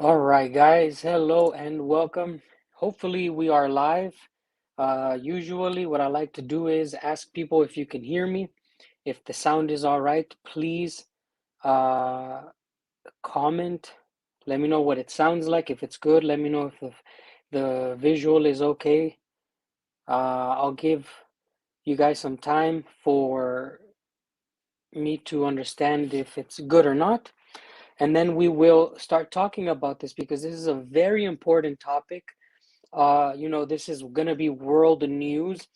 All right, guys. Hello and welcome. Hopefully, we are live. Usually, what I like to do is ask people if you can hear me. If the sound is all right, please uh, comment. Let me know what it sounds like. If it's good, let me know if the visual is okay. I'll give you guys some time for me to understand if it's good or not. And then we will start talking about this because this is a very important topic. This is going to be world news.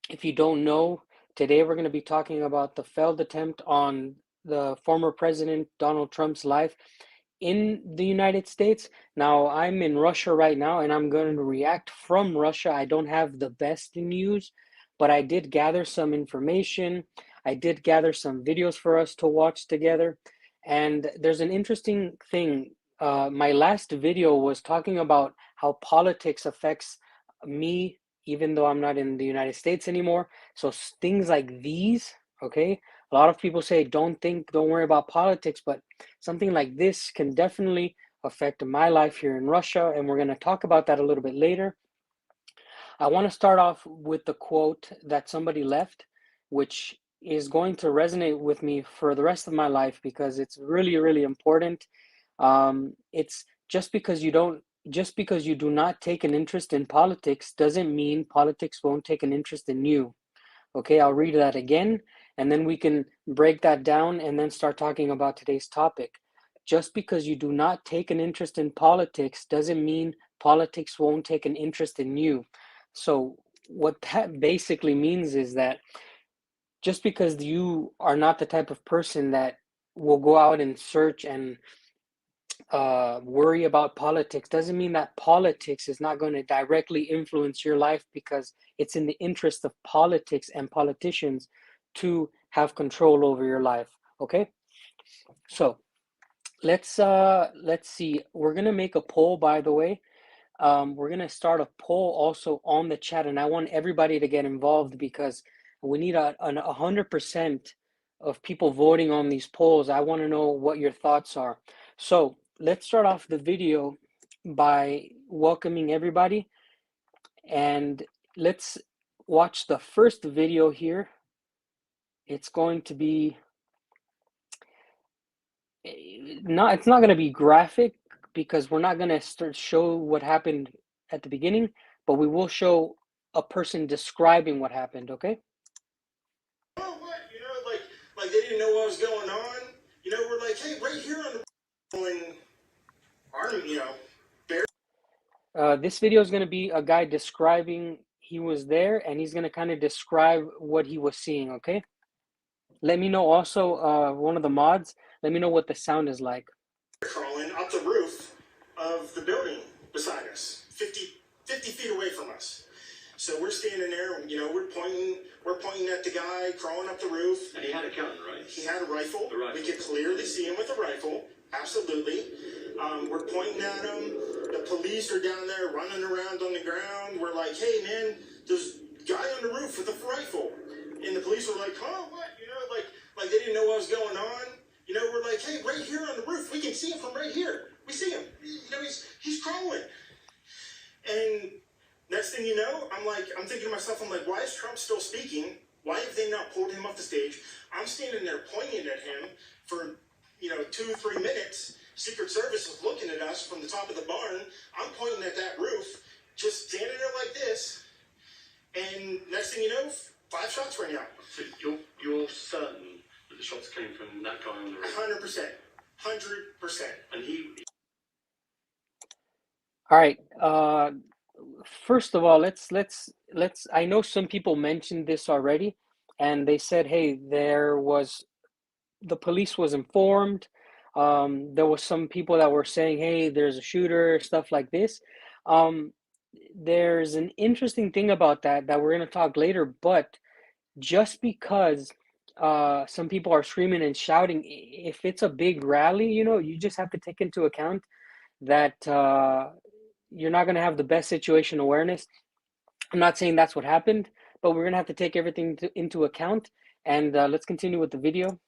If you don't know, today we're going to be talking about the failed attempt on the former President Donald Trump's life in the United States. Now, I'm in Russia right now and I'm going to react from Russia. I don't have the best news, but I did gather some information. I did gather some videos for us to watch together. And there's an interesting thing. My last video was talking about how politics affects me, even though I'm not in the United States anymore. So things like these, okay? A lot of people say, don't worry about politics, but something like this can definitely affect my life here in Russia, and we're going to talk about that a little bit later. I want to start off with the quote that somebody left, which is going to resonate with me for the rest of my life because it's really, really important. It's just because you do not take an interest in politics doesn't mean politics won't take an interest in you. Okay, I'll read that again, and then we can break that down and then start talking about today's topic. Just because you do not take an interest in politics doesn't mean politics won't take an interest in you. So, what that basically means is that just because you are not the type of person that will go out and search and worry about politics doesn't mean that politics is not going to directly influence your life, because it's in the interest of politics and politicians to have control over your life. Okay, so let's see. We're gonna make a poll, by the way. We're gonna start a poll also on the chat, and I want everybody to get involved because we need 100% of people voting on these polls. I want to know what your thoughts are. So let's start off the video by welcoming everybody, and let's watch the first video here. It's going to be it's not going to be graphic because we're not going to start show what happened at the beginning, but we will show a person describing what happened. Okay. Oh, what? Like they didn't know what was going on. We're like, hey, right here on the arm, bear. This video is going to be a guy describing he was there, and he's going to kind of describe what he was seeing. Okay. Let me know also, one of the mods, let me know what the sound is like. Crawling up the roof of the building beside us, 50 feet away from us. So we're standing there, we're pointing at the guy crawling up the roof. And he had a gun, right? He had a rifle. Rifle. We could clearly see him with a rifle. Absolutely. We're pointing at him. The police are down there running around on the ground. We're like, hey man, there's a guy on the roof with a rifle. And the police were like, huh, what? Like they didn't know what was going on. We're like, hey, right here on the roof, we can see him from right here. We see him. He's crawling. And next thing you know, I'm thinking to myself, I'm like, why is Trump still speaking? Why have they not pulled him off the stage? I'm standing there pointing at him for, 2-3 minutes. Secret Service is looking at us from the top of the barn. I'm pointing at that roof, just standing there like this. And next thing you know, 5 shots rang out. So you're certain that the shots came from that guy on the roof? 100%. 100%. And he... All right. First of all, let's I know some people mentioned this already, and they said, hey, the police was informed. There was some people that were saying, hey, there's a shooter, stuff like this. There's an interesting thing about that we're going to talk later, but just because some people are screaming and shouting, if it's a big rally, you just have to take into account that you're not going to have the best situation awareness. I'm not saying that's what happened, but we're going to have to take everything into account. And let's continue with the video.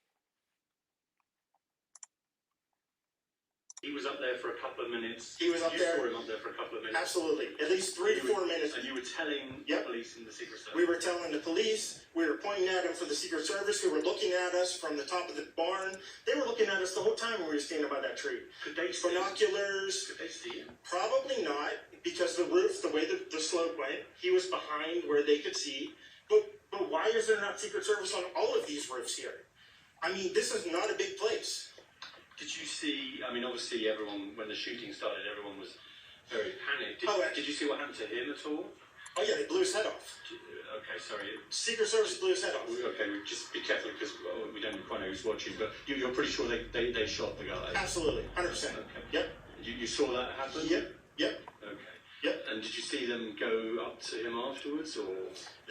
He was up there for a couple of minutes. minutes. He was up you there. saw him up there for a couple of minutes. Absolutely. At least 3 to 4 minutes. And you were telling the police and the Secret Service? We were telling the police. We were pointing at him for the Secret Service, who were looking at us from the top of the barn. They were looking at us the whole time when we were standing by that tree. Could they see binoculars? Could they see him? Probably not, because the roof, the way the slope went, he was behind where they could see. But why is there not Secret Service on all of these roofs here? I mean, this is not a big place. Did you see, I mean, obviously everyone, when the shooting started, everyone was very panicked. Did you see what happened to him at all? Oh yeah, they blew his head off. Okay, sorry. Secret Service blew his head off. Okay, just be careful because we don't quite know who's watching, but you're pretty sure they shot the guy? Absolutely, 100%. Okay. Yep. You saw that happen? Yep. Okay. Yep. And did you see them go up to him afterwards, or?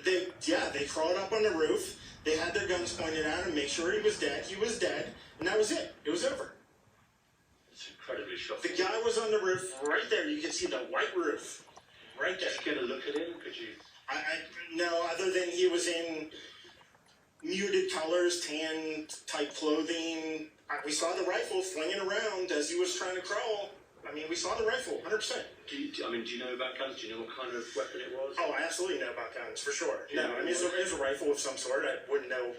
They crawled up on the roof. They had their guns pointed at him, make sure he was dead. He was dead, and that was it. It was over. It's incredibly shocking. The guy was on the roof right there. You can see the white roof right there. Did you get a look at him? Could you? No, other than he was in muted colors, tan type clothing. We saw the rifle flinging around as he was trying to crawl. I mean, we saw the rifle, 100%. Do you know about guns? Do you know what kind of weapon it was? Oh, I absolutely know about guns, for sure. No, I mean, it was a rifle of some sort. I wouldn't know,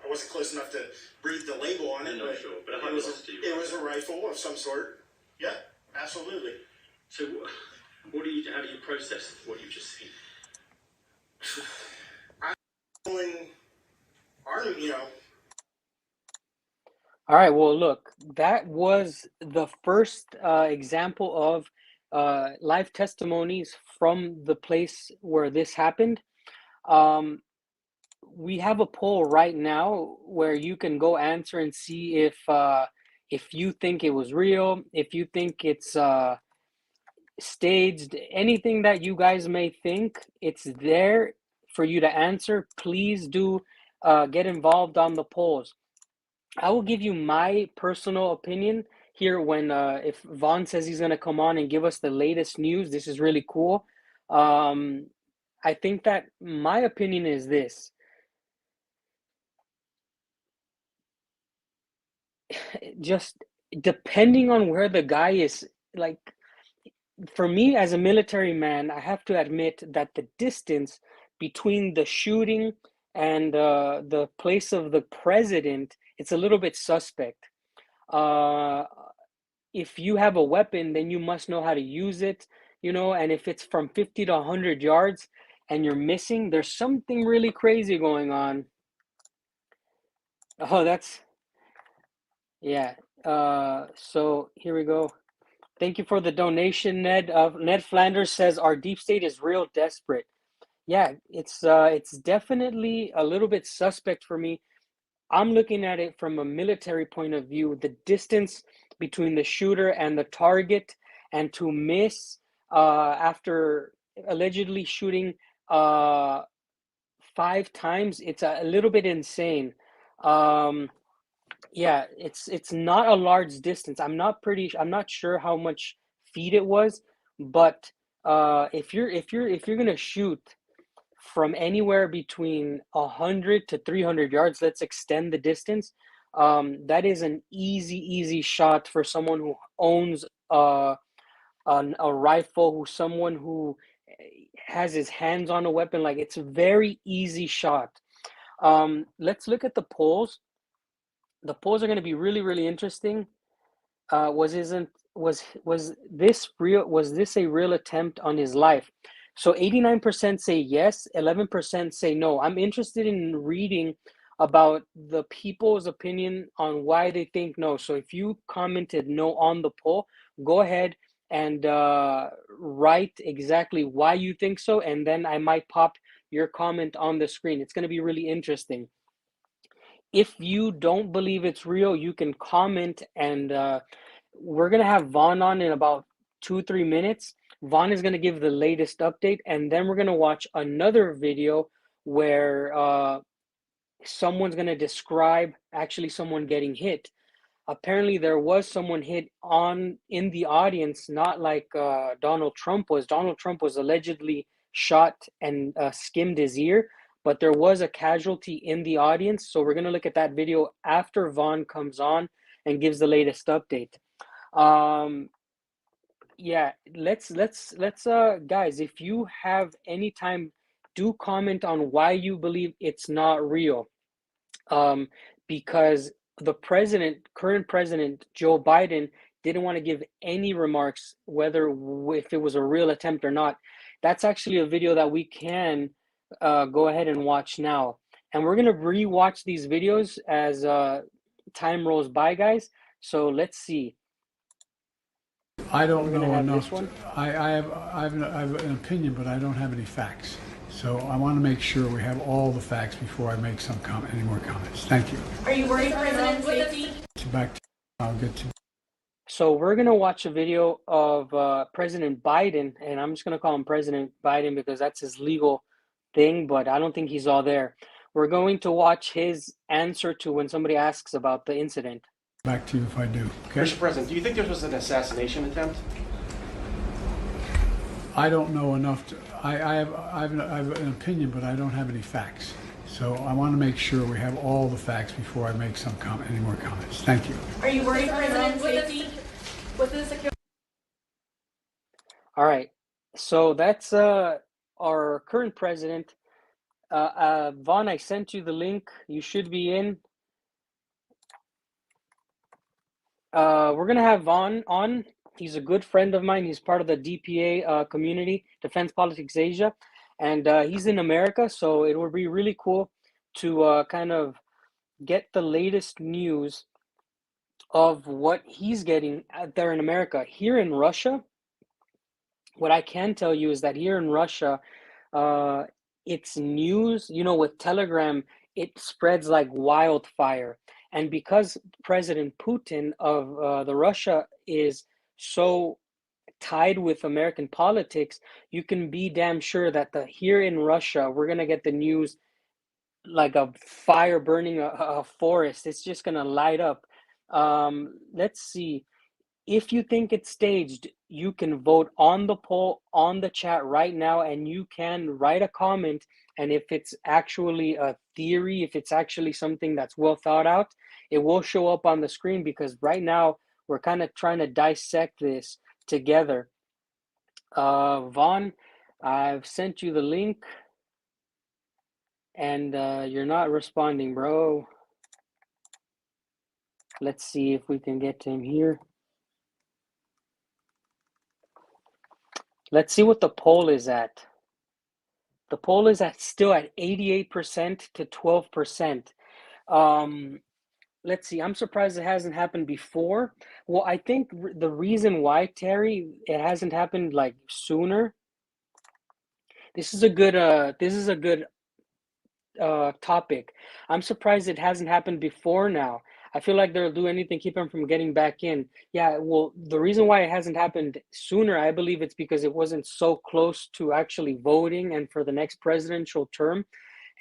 I wasn't close enough to read the label on it. No, sure. But it was a rifle of some sort. Yeah, absolutely. So, how do you process what you've just seen? All right, well, look, that was the first example of live testimonies from the place where this happened. We have a poll right now where you can go answer and see if you think it was real, if you think it's staged, anything that you guys may think, it's there for you to answer. Please do get involved on the polls. I will give you my personal opinion here when if Vaughn says he's going to come on and give us the latest news. This is really cool. I think that my opinion is this. Just depending on where the guy is, like, for me as a military man, I have to admit that the distance between the shooting and the place of the president, it's a little bit suspect. If you have a weapon, then you must know how to use it, and if it's from 50 to 100 yards and you're missing, there's something really crazy going on. Oh, yeah. So here we go. Thank you for the donation, Ned. Ned Flanders says our deep state is real desperate. Yeah, it's definitely a little bit suspect for me. I'm looking at it from a military point of view, the distance between the shooter and the target, and to miss after allegedly shooting 5 times, it's a little bit insane. Yeah, it's not a large distance. I'm not sure how much feet it was, but if you're gonna shoot from anywhere between 100 to 300 yards, let's extend the distance. That is an easy shot for someone who owns a rifle, someone who has his hands on a weapon. Like, it's a very easy shot. Let's look at the polls. The polls are going to be really interesting. Was this real? Was this a real attempt on his life? So 89% say yes, 11% say no. I'm interested in reading about the people's opinion on why they think no. So if you commented no on the poll, go ahead and write exactly why you think so, and then I might pop your comment on the screen. It's going to be really interesting. If you don't believe it's real, you can comment, and we're going to have Vaughn on in about 2-3 minutes. Vaughn is going to give the latest update, and then we're going to watch another video where someone's going to describe actually someone getting hit. Apparently there was someone hit in the audience, not like Donald Trump was. Donald Trump was allegedly shot and skimmed his ear, but there was a casualty in the audience. So we're going to look at that video after Vaughn comes on and gives the latest update. Yeah, let's guys, if you have any time, do comment on why you believe it's not real. Um, because the current president, Joe Biden, didn't want to give any remarks whether if it was a real attempt or not. That's actually a video that we can go ahead and watch now. And we're gonna re-watch these videos as time rolls by, guys. So let's see. I We're don't gonna know have this enough. one. I have an opinion, but I don't have any facts. So I want to make sure we have all the facts before I make any more comments. Thank you. Are you worried for his own safety? Back to, I'll get to. So we're gonna watch a video of President Biden, and I'm just gonna call him President Biden because that's his legal thing, but I don't think he's all there. We're going to watch his answer to when somebody asks about the incident. Back to you if I do. Okay. Mr. President, do you think this was an assassination attempt? I don't know enough. I have an opinion, but I don't have any facts. So I want to make sure we have all the facts before I make any more comments. Thank you. Are you worried for his own safety? With the security. All right. So that's our current president. Vaughn, I sent you the link. You should be in. We're gonna have Vaughn on. He's a good friend of mine. He's part of the DPA community, Defense Politics Asia, and he's in America. So it would be really cool to kind of get the latest news of what he's getting out there in America. Here in Russia, what I can tell you is that here in Russia, it's news, with Telegram, it spreads like wildfire. And because President Putin of the Russia is so tied with American politics, you can be damn sure that here in Russia, we're gonna get the news like a fire burning a forest. It's just gonna light up. Let's see. If you think it's staged, you can vote on the poll on the chat right now, and you can write a comment. And if it's actually a theory, if it's actually something that's well thought out, it will show up on the screen because right now we're kind of trying to dissect this together. Vaughn, I've sent you the link, and you're not responding, bro. Let's see if we can get to him here. Let's see what the poll is at. The poll is still at 88% to 12%. Let's see. I'm surprised it hasn't happened before. Well, I think the reason why, Terry, it hasn't happened like sooner. This is a good topic. I'm surprised it hasn't happened before now. I feel like they'll do anything to keep him from getting back in. Yeah, well, the reason why it hasn't happened sooner, I believe it's because it wasn't so close to actually voting and for the next presidential term.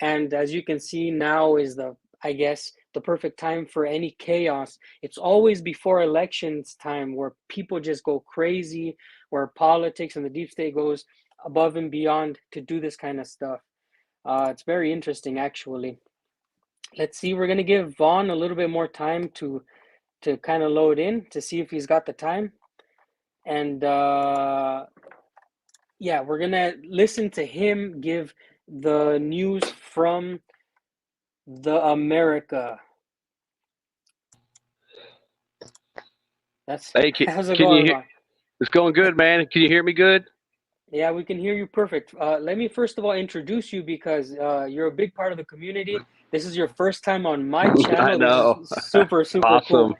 And as you can see, now is I guess, the perfect time for any chaos. It's always before elections time where people just go crazy, where politics and the deep state goes above and beyond to do this kind of stuff. It's very interesting, actually. Let's see. We're gonna give Vaughn a little bit more time to kind of load in to see if he's got the time. And yeah, we're gonna listen to him give the news from the America. Hey, How's it can you going, hear? Vaughn? It's going good, man. Can you hear me good? Yeah, we can hear you perfect. Let me first of all introduce you because you're a big part of the community. This is your first time on my I channel. This is know. super, super cool. Awesome.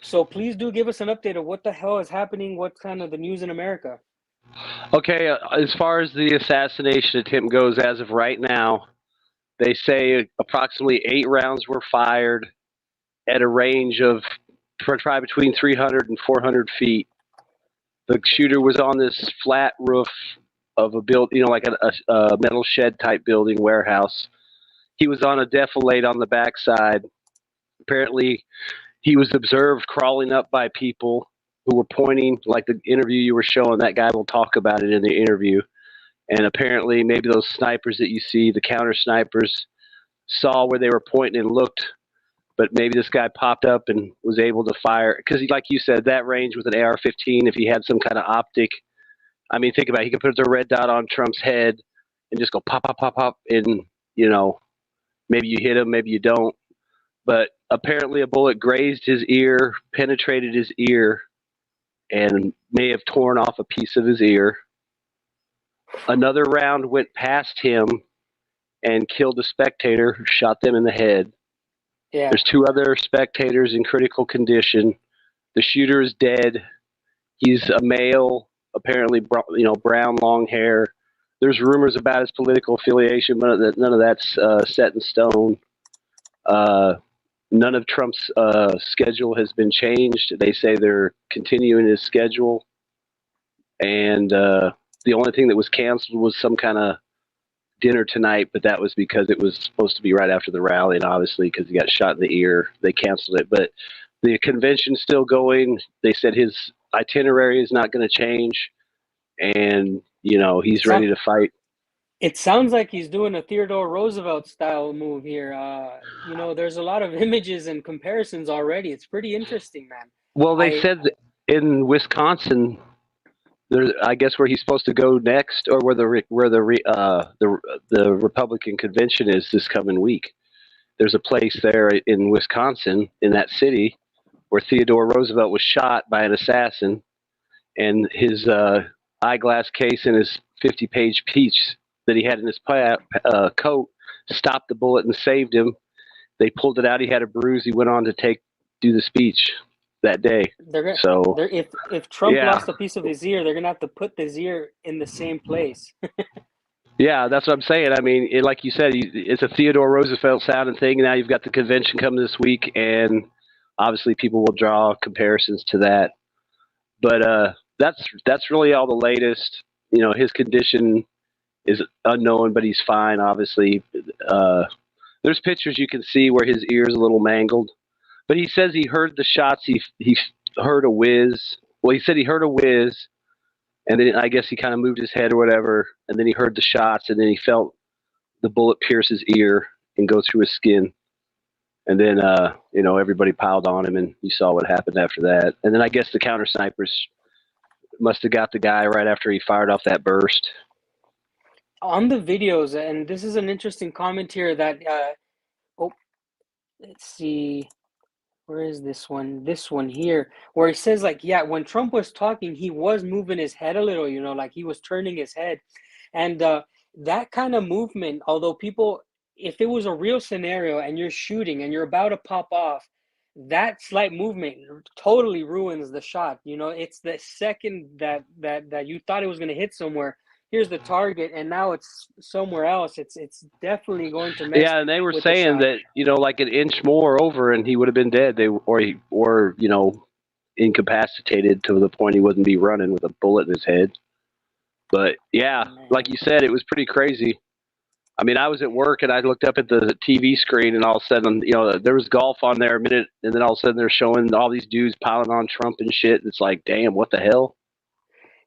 So please do give us an update of what the hell is happening, what kind of the news in America. Okay, as far as the assassination attempt goes, as of right now, they say approximately 8 rounds were fired at a range of probably between 300 and 400 feet. The shooter was on this flat roof of a like a metal shed type building warehouse. He was on a defilade on the backside. Apparently, he was observed crawling up by people who were pointing, like the interview you were showing. That guy will talk about it in the interview. And apparently, maybe those snipers that you see, the counter snipers, saw where they were pointing and looked but maybe this guy popped up and was able to fire because, like you said, that range with an AR-15, if he had some kind of optic, I mean, think about it. He could put the red dot on Trump's head and just go pop, pop, pop, pop, and maybe you hit him, maybe you don't. But apparently, a bullet grazed his ear, penetrated his ear, and may have torn off a piece of his ear. Another round went past him and killed a spectator who shot them in the head. Yeah. There's 2 other spectators in critical condition. The shooter is dead. He's a male, apparently, brown, long hair. There's rumors about his political affiliation, but none of that's set in stone. None of Trump's schedule has been changed. They say they're continuing his schedule. And the only thing that was canceled was some kind of dinner tonight, but that was because it was supposed to be right after the rally, and obviously because he got shot in the ear, they canceled it. But the convention's still going. They said his itinerary is not going to change, and he's ready to fight. It sounds like he's doing a Theodore Roosevelt style move here. There's a lot of images and comparisons already. It's pretty interesting, man. Well, they said that in Wisconsin, there's, I guess, where he's supposed to go next, or where the Republican convention is this coming week. There's a place there in Wisconsin, in that city, where Theodore Roosevelt was shot by an assassin, and his eyeglass case and his 50-page piece that he had in his coat stopped the bullet and saved him. They pulled it out. He had a bruise. He went on to do the speech that day. If Trump lost a piece of his ear, they're gonna have to put his ear in the same place. Yeah, that's what I'm saying. I mean, like you said, it's a Theodore Roosevelt sounding thing. Now you've got the convention coming this week, and obviously people will draw comparisons to that. But that's really all the latest. His condition is unknown, but he's fine. Obviously, there's pictures you can see where his ear's a little mangled. But he says he heard the shots. He heard a whiz. Well, he said he heard a whiz, and then I guess he kind of moved his head or whatever, and then he heard the shots, and then he felt the bullet pierce his ear and go through his skin. And then, everybody piled on him, and you saw what happened after that. And then I guess the counter snipers must have got the guy right after he fired off that burst. On the videos, and this is an interesting comment here that, let's see. Where is this one? This one here, where it says when Trump was talking, he was moving his head a little, like he was turning his head. And that kind of movement, although people, if it was a real scenario and you're shooting and you're about to pop off, that slight movement totally ruins the shot. It's the second that you thought it was going to hit somewhere. Here's the target, and now it's somewhere else. It's definitely going to mess. Yeah, and they were saying that like an inch more over, and he would have been dead. Or incapacitated to the point he wouldn't be running with a bullet in his head. But yeah, like you said, it was pretty crazy. I mean, I was at work and I looked up at the TV screen, and all of a sudden, there was golf on there a minute, and then all of a sudden they're showing all these dudes piling on Trump and shit. It's like, damn, what the hell?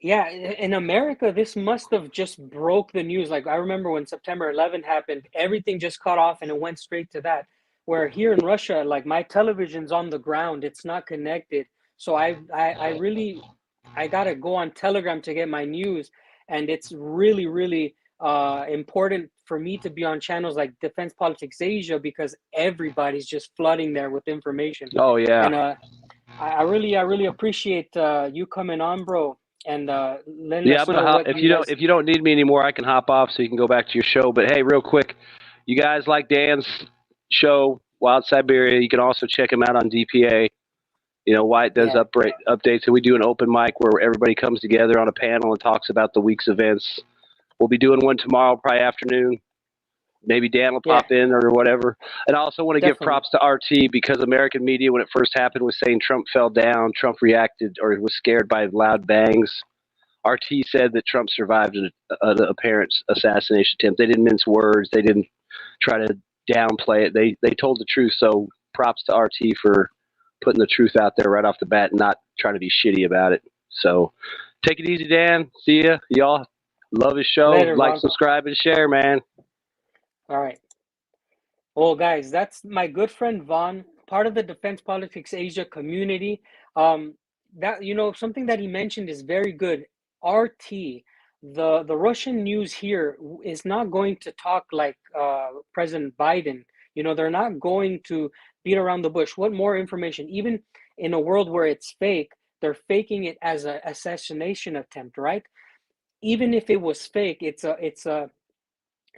Yeah, in America, this must have just broke the news. Like, I remember when September 11th happened, everything just cut off and it went straight to that. Where here in Russia, like, my television's on the ground, it's not connected. So I gotta go on Telegram to get my news, and it's really, really important for me to be on channels like Defense Politics Asia, because everybody's just flooding there with information. Oh yeah. And I really appreciate you coming on, bro. And letting us I'm know gonna if you don't need me anymore, I can hop off so you can go back to your show. But hey, real quick, you guys like Dan's show, Wild Siberia? You can also check him out on DPA. Wyatt does updates, and we do an open mic where everybody comes together on a panel and talks about the week's events. We'll be doing one tomorrow, probably afternoon. Maybe Dan will pop in or whatever. And I also want to give props to RT, because American media, when it first happened, was saying Trump fell down. Trump reacted or was scared by loud bangs. RT said that Trump survived an apparent assassination attempt. They didn't mince words. They didn't try to downplay it. They told the truth. So props to RT for putting the truth out there right off the bat and not trying to be shitty about it. So take it easy, Dan. See ya. Y'all love his show. Later, like, Ron. subscribe, and share, man. All right. Well, guys, that's my good friend Vaughn. part of the Defense Politics Asia community. That something that he mentioned is very good. RT, the Russian news here is not going to talk like President Biden. They're not going to beat around the bush. What more information? Even in a world where it's fake, they're faking it as an assassination attempt, right? Even if it was fake,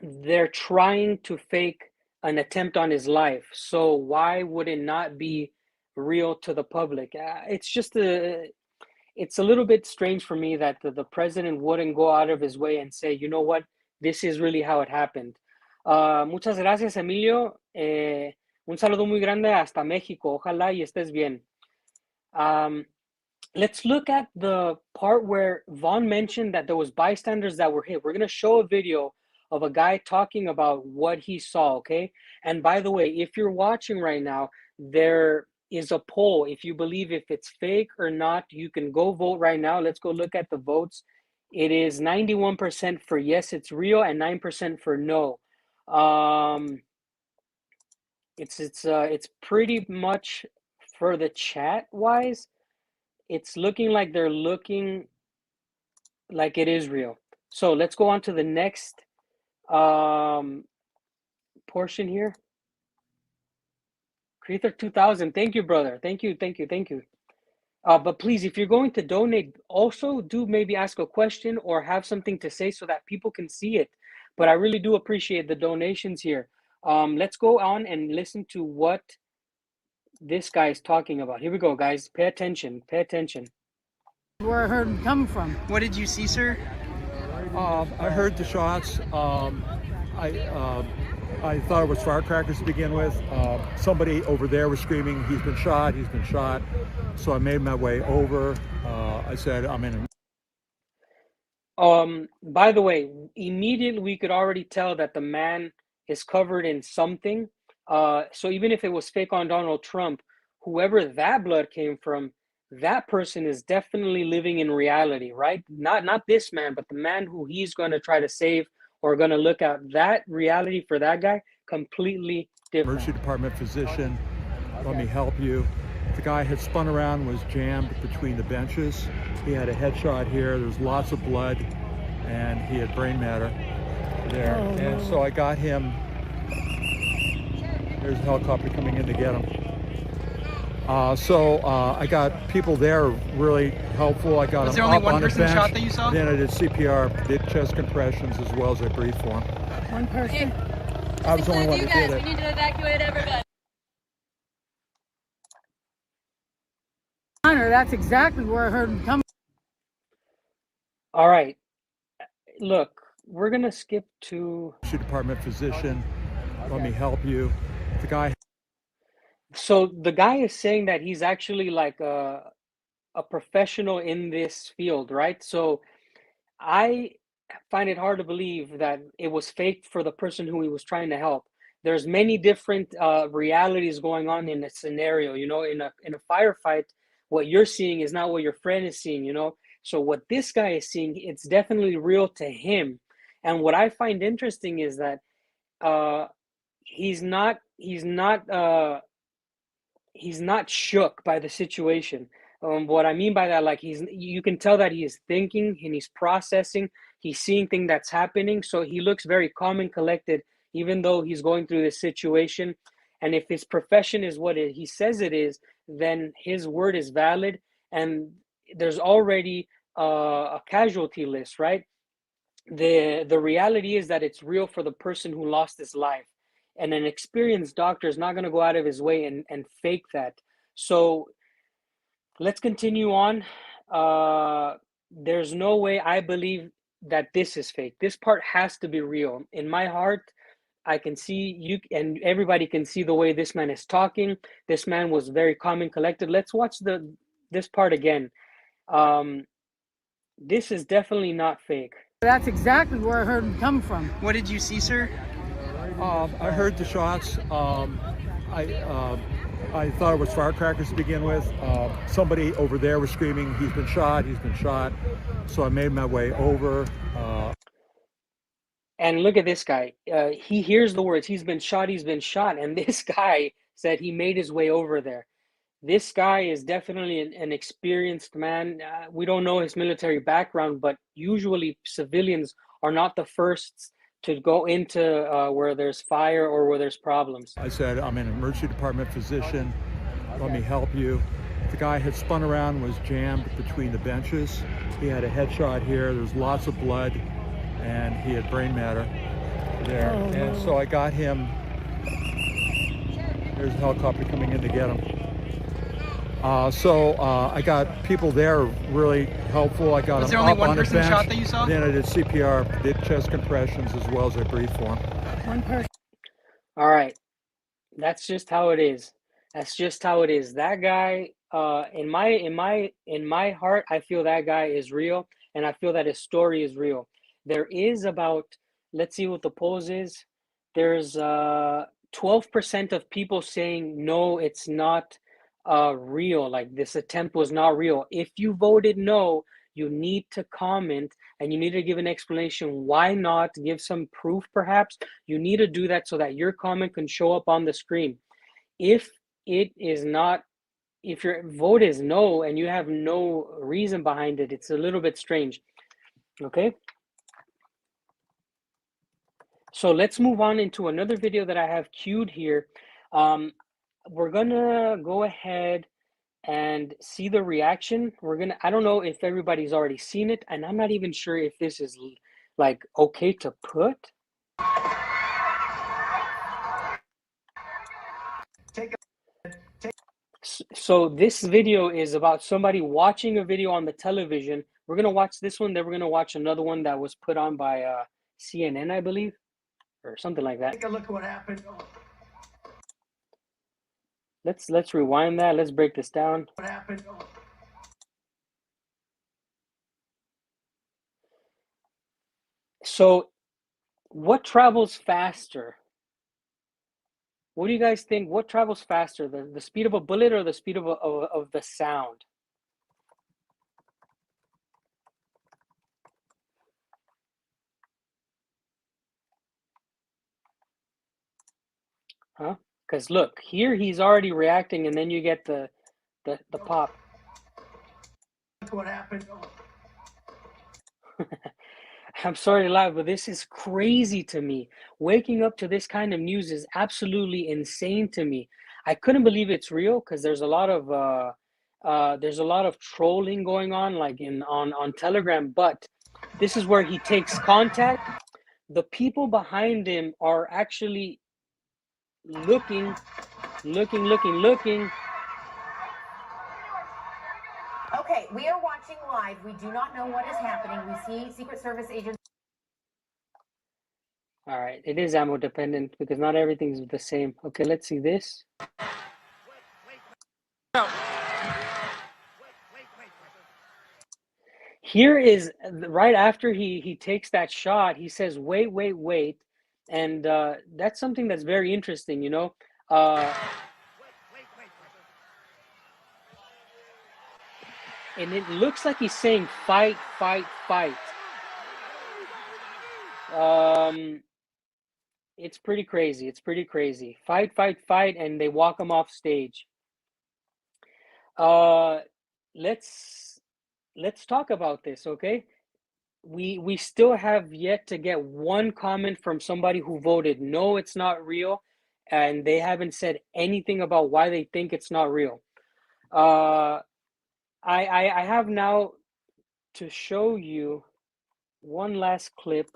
they're trying to fake an attempt on his life. So why would it not be real to the public? It's a little bit strange for me that the president wouldn't go out of his way and say, you know what, this is really how it happened. Muchas gracias, Emilio. Un saludo muy grande hasta México. Ojalá y estés bien. Let's look at the part where Vaughn mentioned that there was bystanders that were hit. We're going to show a video of a guy talking about what he saw, okay? And by the way, if you're watching right now, there is a poll. If you believe if it's fake or not, you can go vote right now. Let's go look at the votes. It is 91% for yes, it's real, and 9% for no. It's pretty much for the chat wise. It's looking like they're looking like it is real. So let's go on to the next portion here. Creator 2000, thank you, brother. Thank you. But please, if you're going to donate, also do maybe ask a question or have something to say so that people can see it. But I really do appreciate the donations here. Let's go on and listen to what this guy is talking about. Here we go, guys. Pay attention. Where I heard him come from. What did you see, sir? I heard the shots. I thought it was firecrackers to begin with. Somebody over there was screaming, he's been shot. So I made my way over. I said, I'm in. By the way, immediately we could already tell that the man is covered in something. So even if it was fake on Donald Trump, whoever that blood came from, that person is definitely living in reality, right? Not this man, but the man who he's going to try to save or going to look at. That reality for that guy, completely different. Emergency department physician, let me help you. The guy had spun around, was jammed between the benches. He had a headshot here. There's lots of blood, and he had brain matter there. And so I got him. There's a helicopter coming in to get him. I got people there really helpful. I got Was him there only up one on the person bench. shot that you saw? Then I did CPR, did chest compressions as well as I breathed for him. One person. I was the only one that did it. We need to evacuate everybody. Honor, that's exactly where I heard him come. All right. Look, we're going to skip to... Emergency department physician, let me help you. The guy... So the guy is saying that he's actually like a professional in this field, right? So I find it hard to believe that it was fake for the person who he was trying to help. There's many different realities going on in a scenario. In a firefight, what you're seeing is not what your friend is seeing. So what this guy is seeing, it's definitely real to him. And what I find interesting is that he's not shook by the situation. What I mean by that, like you can tell that he is thinking and he's processing. He's seeing things that's happening. So he looks very calm and collected, even though he's going through this situation. And if his profession is what he says it is, then his word is valid. And there's already a casualty list, right? The reality is that it's real for the person who lost his life. And an experienced doctor is not going to go out of his way and fake that. So let's continue on. There's no way I believe that this is fake. This part has to be real. In my heart, I can see you and everybody can see the way this man is talking. This man was very calm and collected. Let's watch this part again. This is definitely not fake. That's exactly where I heard him come from. What did you see, sir? I heard the shots. I thought it was firecrackers to begin with. Somebody over there was screaming, he's been shot. So I made my way over. And look at this guy. He hears the words, he's been shot. And this guy said he made his way over there. This guy is definitely an experienced man. We don't know his military background, but usually civilians are not the first to go into where there's fire or where there's problems. I said, I'm an emergency department physician. Let me help you. The guy had spun around, was jammed between the benches. He had a headshot here. There's lots of blood, and he had brain matter there. And so I got him. There's a helicopter coming in to get him. I got people there really helpful. I got Was him there only up one on a person bench. shot that you saw? Then I did CPR, did chest compressions as well as I breathed for him. One person. All right, that's just how it is. That's just how it is. That guy, in my heart, I feel that guy is real, and I feel that his story is real. There is about, let's see what the polls is. There's 12% of people saying no, it's not real. Like this attempt was not real. If you voted no, you need to comment and you need to give an explanation. Why not? Give some proof, perhaps. You need to do that so that your comment can show up on the screen. If it is not, if your vote is no and you have no reason behind it, it's a little bit strange. Okay. So let's move on into another video that I have queued here. We're gonna go ahead and see the reaction. I don't know if everybody's already seen it, and I'm not even sure if this is like okay to put. So this video is about somebody watching a video on the television. We're gonna watch this one, then we're gonna watch another one that was put on by CNN, I believe, or something like that. Take a look at what happened. Let's rewind that. Let's break this down. What happened? So, what travels faster? What do you guys think? What travels faster, the speed of a bullet or the speed of the sound? Huh? Because look, here he's already reacting, and then you get the pop. Look what happened. I'm sorry to laugh, but this is crazy to me. Waking up to this kind of news is absolutely insane to me. I couldn't believe it's real because there's a lot of trolling going on, like on Telegram. But this is where he takes contact. The people behind him are actually looking. Okay, we are watching live. We do not know what is happening. We see Secret Service agents. All right, it is ammo dependent because not everything's the same. Okay, let's see this. Here is right after he takes that shot, he says, wait. And that's something that's very interesting, you know. And it looks like he's saying fight. It's pretty crazy. Fight, and they walk him off stage. Let's talk about this, okay? We still have yet to get one comment from somebody who voted no, it's not real, and they haven't said anything about why they think it's not real. I have now to show you one last clip.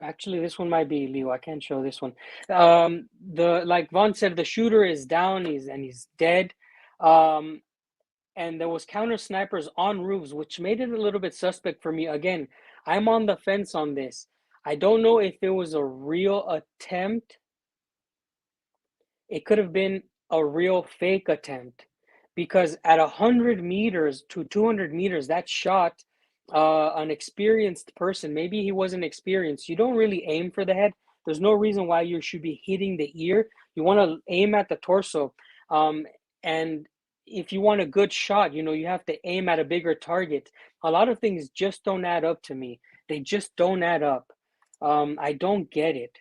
Actually, this one might be illegal. I can't show this one. Like Vaughn said, the shooter is down. He's dead. And there was counter snipers on roofs, which made it a little bit suspect for me. Again, I'm on the fence on this. I don't know if it was a real attempt. It could have been a real fake attempt, because at 100 meters to 200 meters, that shot, an experienced person, maybe he wasn't experienced. You don't really aim for the head. There's no reason why you should be hitting the ear. You want to aim at the torso. And if you want a good shot, you know, you have to aim at a bigger target. A lot of things just don't add up to me. They just don't add up. I don't get it.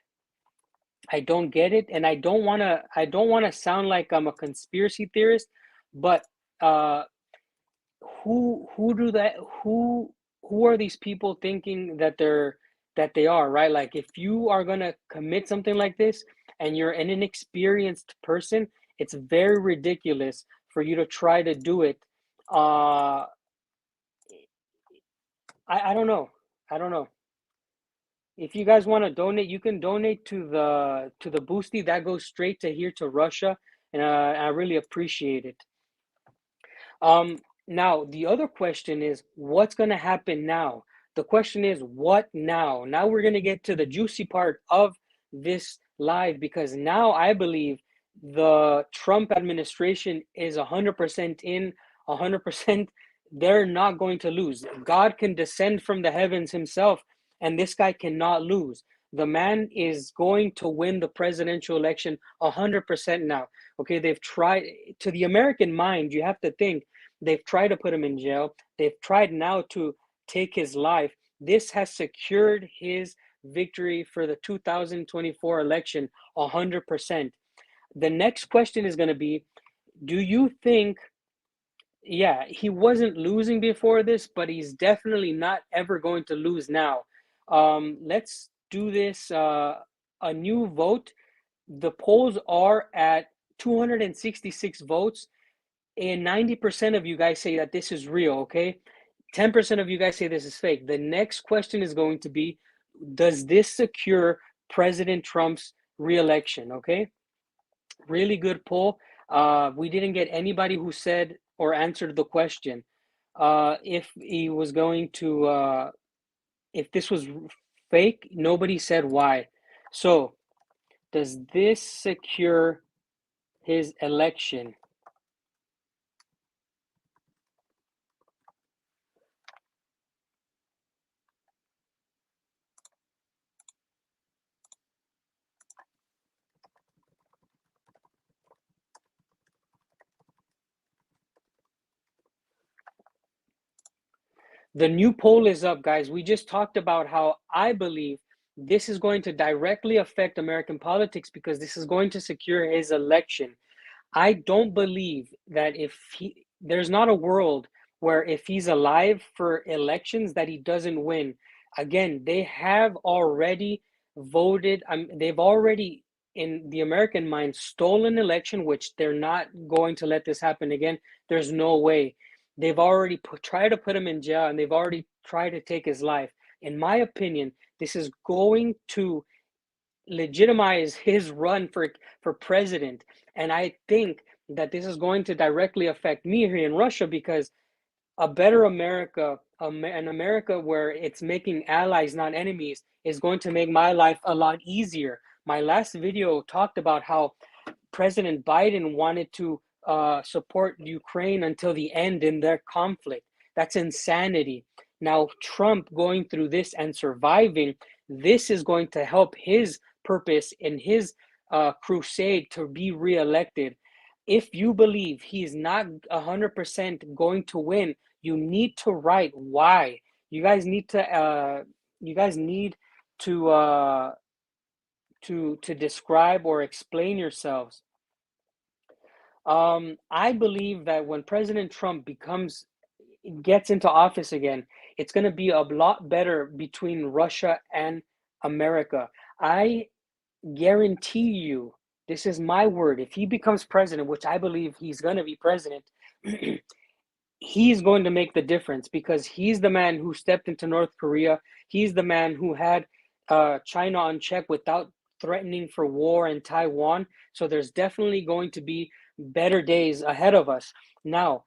I don't get it, and I don't wanna sound like I'm a conspiracy theorist, but uh, who do that who are these people thinking that they are, right? Like if you are gonna commit something like this and you're an inexperienced person, it's very ridiculous for you to try to do it. Uh, I don't know. I don't know. If you guys want to donate, you can donate to the boosty that goes straight to here to Russia, and I really appreciate it. Um, Now the other question is what's going to happen now? The question is what now? Now we're going to get to the juicy part of this live because now I believe the Trump administration is 100% in, 100%. They're not going to lose. God can descend from the heavens himself, and this guy cannot lose. The man is going to win the presidential election 100% now. Okay, they've tried, to the American mind, you have to think, they've tried to put him in jail. They've tried now to take his life. This has secured his victory for the 2024 election 100%. The next question is going to be, do you think, yeah, he wasn't losing before this, but he's definitely not ever going to lose now. Let's do this, a new vote. The polls are at 266 votes, and 90% of you guys say that this is real, okay? 10% of you guys say this is fake. The next question is going to be, does this secure President Trump's reelection, okay? Really good poll. We didn't get anybody who said or answered the question. If he was going to, if this was fake, nobody said why. So, does this secure his election? The new poll is up, guys. We just talked about how I believe this is going to directly affect American politics because this is going to secure his election. I don't believe that if he, there's not a world where if he's alive for elections that he doesn't win. Again, they have already voted, they've already, in the American mind, stolen election, which they're not going to let this happen again. There's no way. They've already tried to put him in jail and they've already tried to take his life. In my opinion, this is going to legitimize his run for president, and I think that this is going to directly affect me here in Russia because a better America, an America where it's making allies, not enemies, is going to make my life a lot easier. My last video talked about how President Biden wanted to support Ukraine until the end in their conflict. That's insanity. Now, Trump going through this and surviving, this is going to help his purpose in his crusade to be reelected. If you believe he's not 100% going to win, you need to write why. You guys need to. You guys need to to describe or explain yourselves. I believe that when President Trump gets into office again, it's going to be a lot better between Russia and America. I guarantee you, this is my word, if he becomes president, which I believe he's going to be president, he's going to make the difference because he's the man who stepped into North Korea. He's the man who had China on check without threatening for war in Taiwan. So there's definitely going to be better days ahead of us. Now,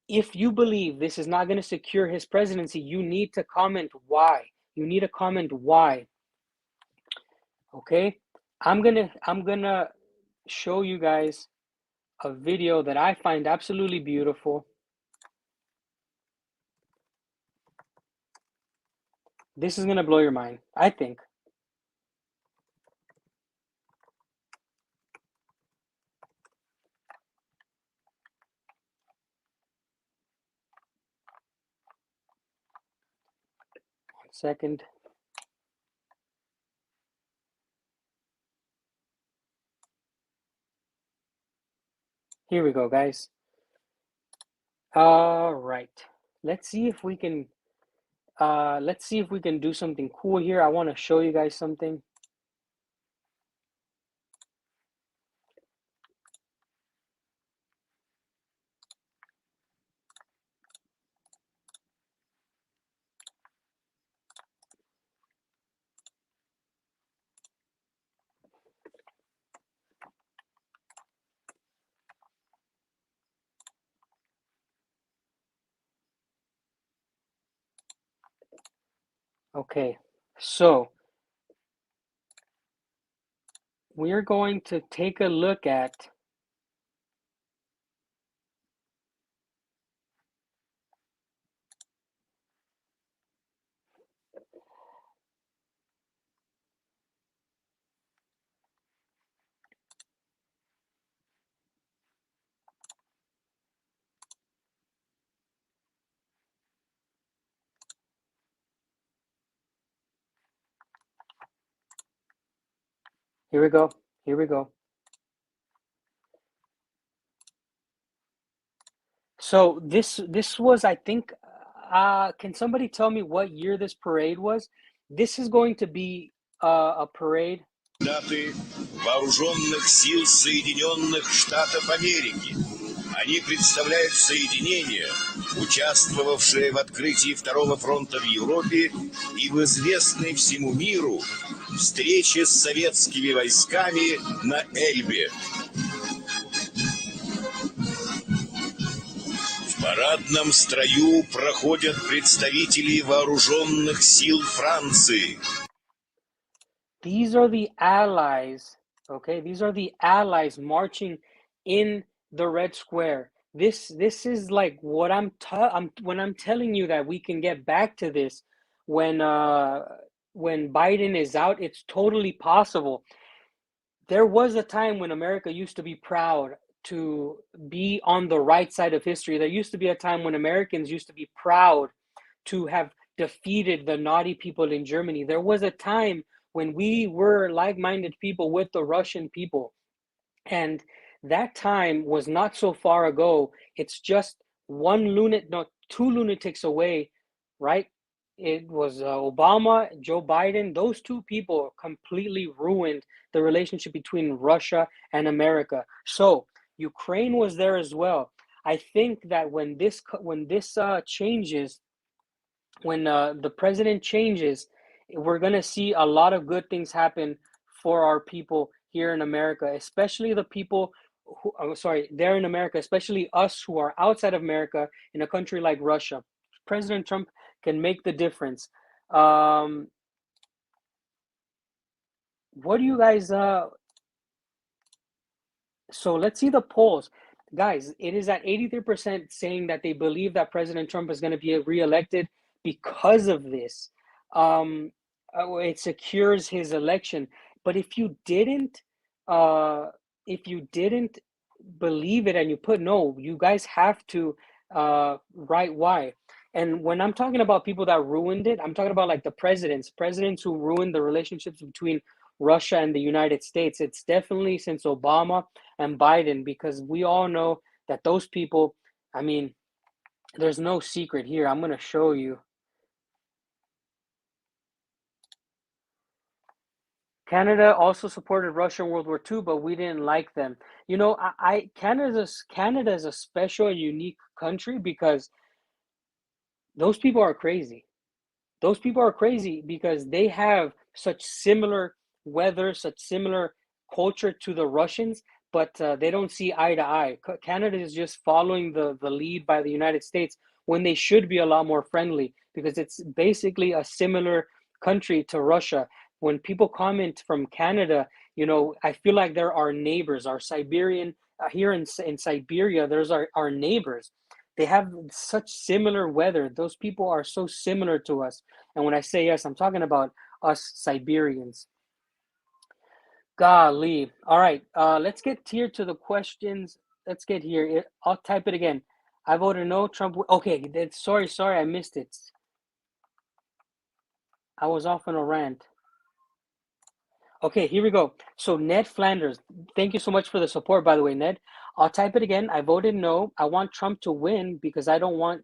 if you believe this is not going to secure his presidency, you need to comment why. You need to comment why. Okay? I'm gonna show you guys a video that I find absolutely beautiful. This is gonna blow your mind, I think. second. Here we go, guys. All right. Let's see if we can do something cool here. I want to show you guys something. Okay. So, we're going to take a look at here we go. Here we go. So this was, I think, can somebody tell me what year this parade was? This is going to be a parade. Солдаты Вооруженных сил Соединенных Штатов Америки. Они представляют соединение, участвовавшее в открытии Второго фронта в Европе и в известной всему миру встрече с советскими войсками на Эльбе. В парадном строю проходят представители Вооруженных сил Франции. These are the allies, okay? These are the allies marching in the Red Square. This is like what when I'm telling you that we can get back to this when Biden is out, it's totally possible. There was a time when America used to be proud to be on the right side of history. There used to be a time when Americans used to be proud to have defeated the naughty people in Germany. There was a time when we were like-minded people with the Russian people. And that time was not so far ago. It's just two lunatics away, right? It was Obama, Joe Biden. Those two people completely ruined the relationship between Russia and America. So Ukraine was there as well. I think that when this changes, when the president changes, we're going to see a lot of good things happen for our people here in America, especially the people who, there in America, especially us who are outside of America in a country like Russia. President Trump can make the difference. What do you guys, so let's see the polls. Guys, it is at 83% saying that they believe that President Trump is going to be reelected because of this. It secures his election. But if you didn't believe it and you put no, you guys have to write why. And when I'm talking about people that ruined it, I'm talking about like the presidents who ruined the relationships between Russia and the United States. It's definitely since Obama and Biden, because we all know that those people, I mean, there's no secret here. I'm going to show you. Canada also supported Russia in World War II, but we didn't like them. You know, Canada is a special, unique country because those people are crazy. Those people are crazy because they have such similar weather, such similar culture to the Russians, but they don't see eye to eye. Canada is just following the lead by the United States when they should be a lot more friendly because it's basically a similar country to Russia. When people comment from Canada, you know, I feel like they're our neighbors, our Siberian, here in Siberia, there's our neighbors. They have such similar weather. Those people are so similar to us. And when I say us, I'm talking about us Siberians. Golly. All right. Let's get here to the questions. Let's get here. I'll type it again. I voted no. Trump. Okay. Sorry. I missed it. I was off on a rant. Okay, here we go. So Ned Flanders, thank you so much for the support, by the way, Ned. I'll type it again. I voted no. I want Trump to win because I don't want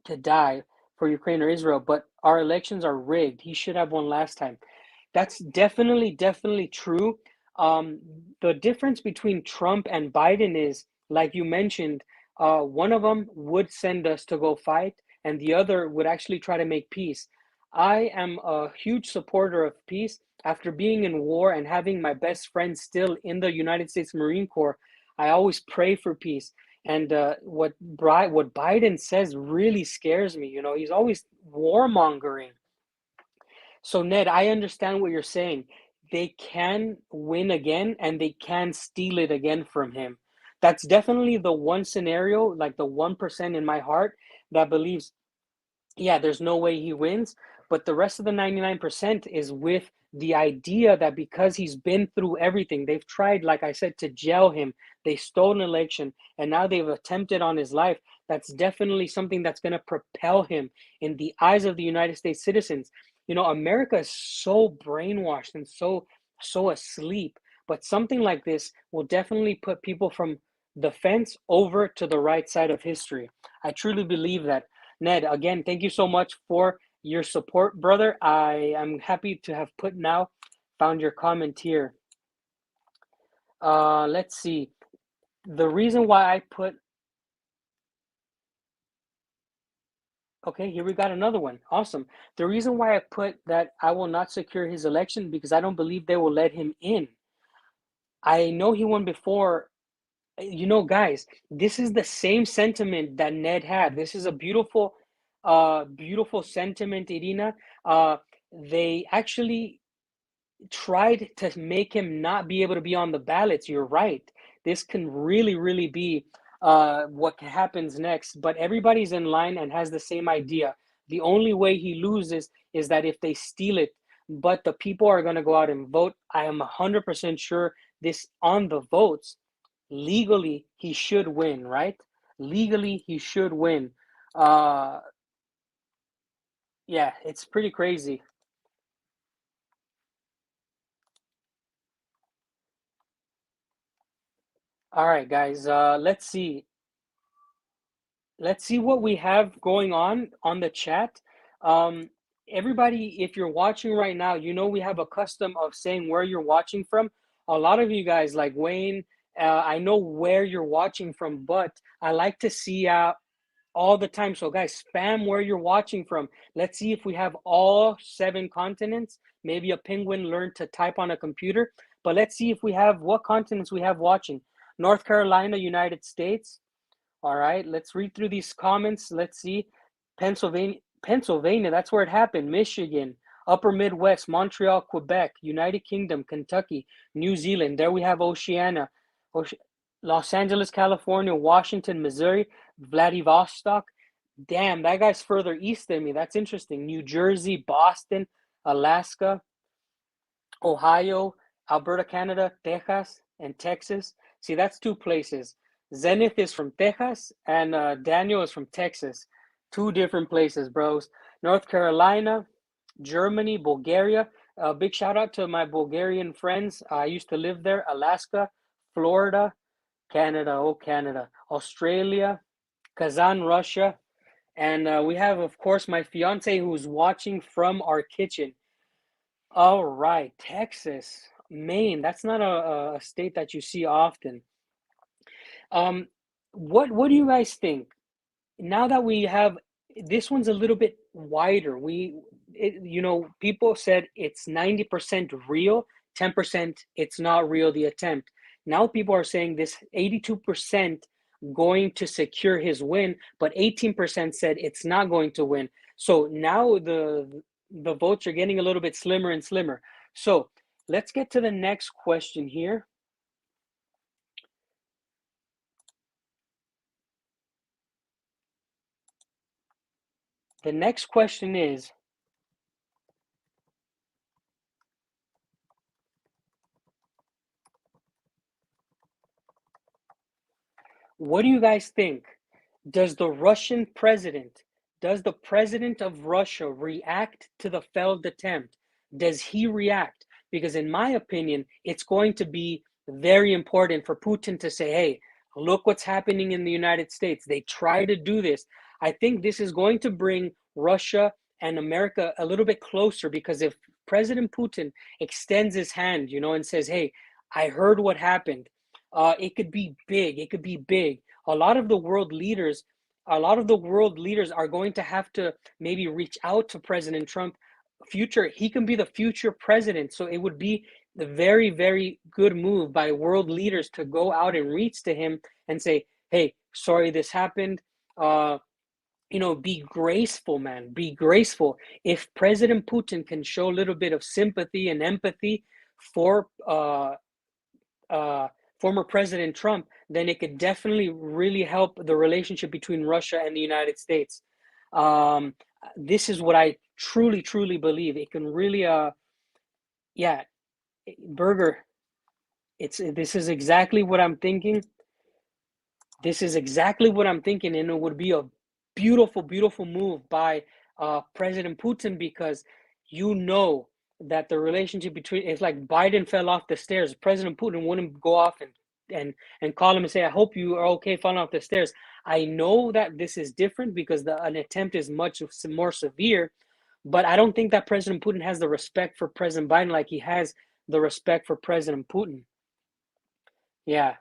to die for Ukraine or Israel, but our elections are rigged. He should have won last time. That's definitely true. Um, the difference between Trump and Biden is, like you mentioned, one of them would send us to go fight, and the other would actually try to make peace. I am a huge supporter of peace. After being in war and having my best friend still in the United States Marine Corps, I always pray for peace. And what Biden says really scares me. You know, he's always warmongering. So Ned, I understand what you're saying. They can win again and they can steal it again from him. That's definitely the one scenario, like the 1% in my heart that believes, yeah, there's no way he wins. But the rest of the 99% is with the idea that because he's been through everything, they've tried, like I said, to jail him. They stole an election and now they've attempted on his life. That's definitely something that's going to propel him in the eyes of the United States citizens. You know, America is so brainwashed and so asleep. But something like this will definitely put people from the fence over to the right side of history. I truly believe that. Ned, again, thank you so much for your support, brother. I am happy to have found your comment here. Let's see. The reason why I put, okay, here we got another one. Awesome. The reason why I put that I will not secure his election because I don't believe they will let him in. I know he won before. You know, guys, this is the same sentiment that Ned had. This is a beautiful sentiment, Irina. They actually tried to make him not be able to be on the ballots. You're right. This can really be what happens next. But everybody's in line and has the same idea. The only way he loses is that if they steal it, but the people are going to go out and vote. I am 100% sure this on the votes. Legally, he should win, right? Legally, he should win. Uh, yeah, it's pretty crazy. All right, guys, let's see what we have going on the chat. Um, Everybody, if you're watching right now, you know we have a custom of saying where you're watching from. A lot of you guys, like Wayne, I know where you're watching from, but I like to see all the time. So, guys, spam where you're watching from. Let's see if we have all 7 continents. Maybe a penguin learned to type on a computer, but let's see if we have what continents we have watching. North Carolina, United States. All right, let's read through these comments. Let's see. Pennsylvania, that's where it happened. Michigan, Upper Midwest, Montreal, Quebec, United Kingdom, Kentucky, New Zealand. There we have Oceania, Los Angeles, California, Washington, Missouri, Vladivostok. Damn, that guy's further east than me. That's interesting. New Jersey, Boston, Alaska, Ohio, Alberta, Canada, Texas, and Texas. See, that's 2 places. Zenith is from Texas, and Daniel is from Texas. 2 different places, bros. North Carolina, Germany, Bulgaria. Big shout out to my Bulgarian friends. I used to live there. Alaska, Florida, Canada, oh Canada, Australia, Kazan, Russia, and we have, of course, my fiance who's watching from our kitchen. All right, Texas, Maine. That's not a state that you see often. Um, what do you guys think? Now that we have this one's a little bit wider. People said it's 90% real, 10% it's not real, the attempt. Now people are saying this 82% going to secure his win, but 18% said it's not going to win. So now the votes are getting a little bit slimmer and slimmer. So let's get to the next question here. The next question is, what do you guys think? Does the Russian president does the president of Russia react to the failed attempt? Does he react? Because in my opinion, it's going to be very important for Putin to say, hey, look what's happening in the United States. They try to do this. I think this is going to bring Russia and America a little bit closer, because if President Putin extends his hand, and says, hey, I heard what happened, it could be big. It could be big. A lot of the world leaders are going to have to maybe reach out to President Trump. He can be the future president. So it would be the very, very good move by world leaders to go out and reach to him and say, hey, sorry this happened. Be graceful, man. Be graceful. If President Putin can show a little bit of sympathy and empathy for former President Trump, then it could definitely really help the relationship between Russia and the United States. This is what I truly, truly believe. It can really, Burger. This is exactly what I'm thinking. This is exactly what I'm thinking, and it would be a beautiful, beautiful move by President Putin, because that the relationship between, it's like Biden fell off the stairs. President Putin wouldn't go off and call him and say, I hope you are okay falling off the stairs. I know that this is different because an attempt is much more severe, but I don't think that President Putin has the respect for President Biden like he has the respect for President Putin. Yeah.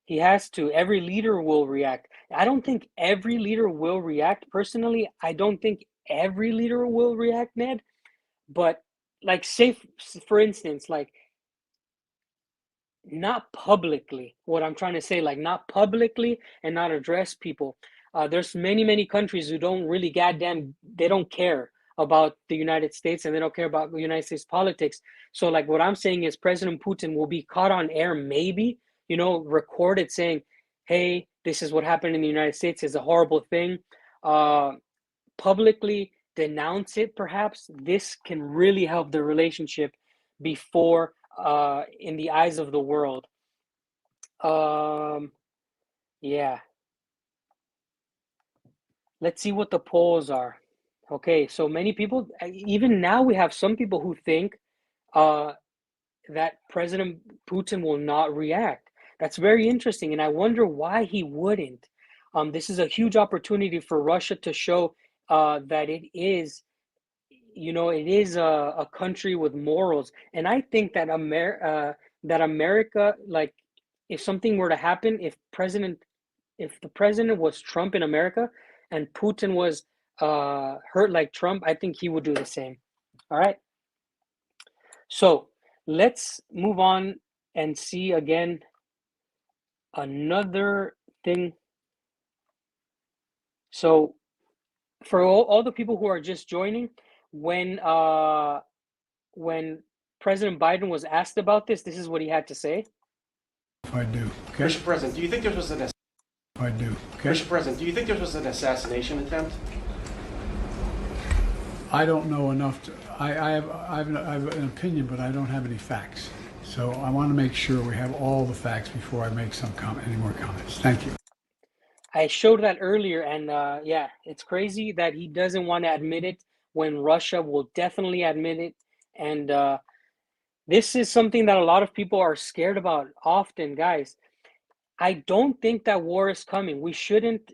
He has to. Every leader will react. I don't think every leader will react. Personally, I don't think every leader will react, Ned. But like, say, for instance, like, not publicly. What I'm trying to say, like, not publicly and not address people. There's many, many countries who don't really they don't care about the United States, and they don't care about the United States politics. So like, what I'm saying is President Putin will be caught on air, maybe, recorded saying, hey, this is what happened in the United States. It's a horrible thing. Publicly denounce it, perhaps. This can really help the relationship before, in the eyes of the world. Yeah. Let's see what the polls are. Okay, so many people, even now we have some people who think that President Putin will not react. That's very interesting, and I wonder why he wouldn't. This is a huge opportunity for Russia to show that it is, a country with morals. And I think that America, like, if something were to happen, if the president was Trump in America and Putin was hurt like Trump, I think he would do the same. All right. So let's move on and see again another thing. So for all the people who are just joining, when President Biden was asked about this is what he had to say. If I do, okay. Mr. President, do you think there was If I do, okay. Mr. President, do you think there was an assassination attempt? I don't know enough to. I have an opinion, but I don't have any facts. So I want to make sure we have all the facts before I make any more comments. Thank you. I showed that earlier, and yeah, it's crazy that he doesn't want to admit it when Russia will definitely admit it. And this is something that a lot of people are scared about often, guys. I don't think that war is coming. We shouldn't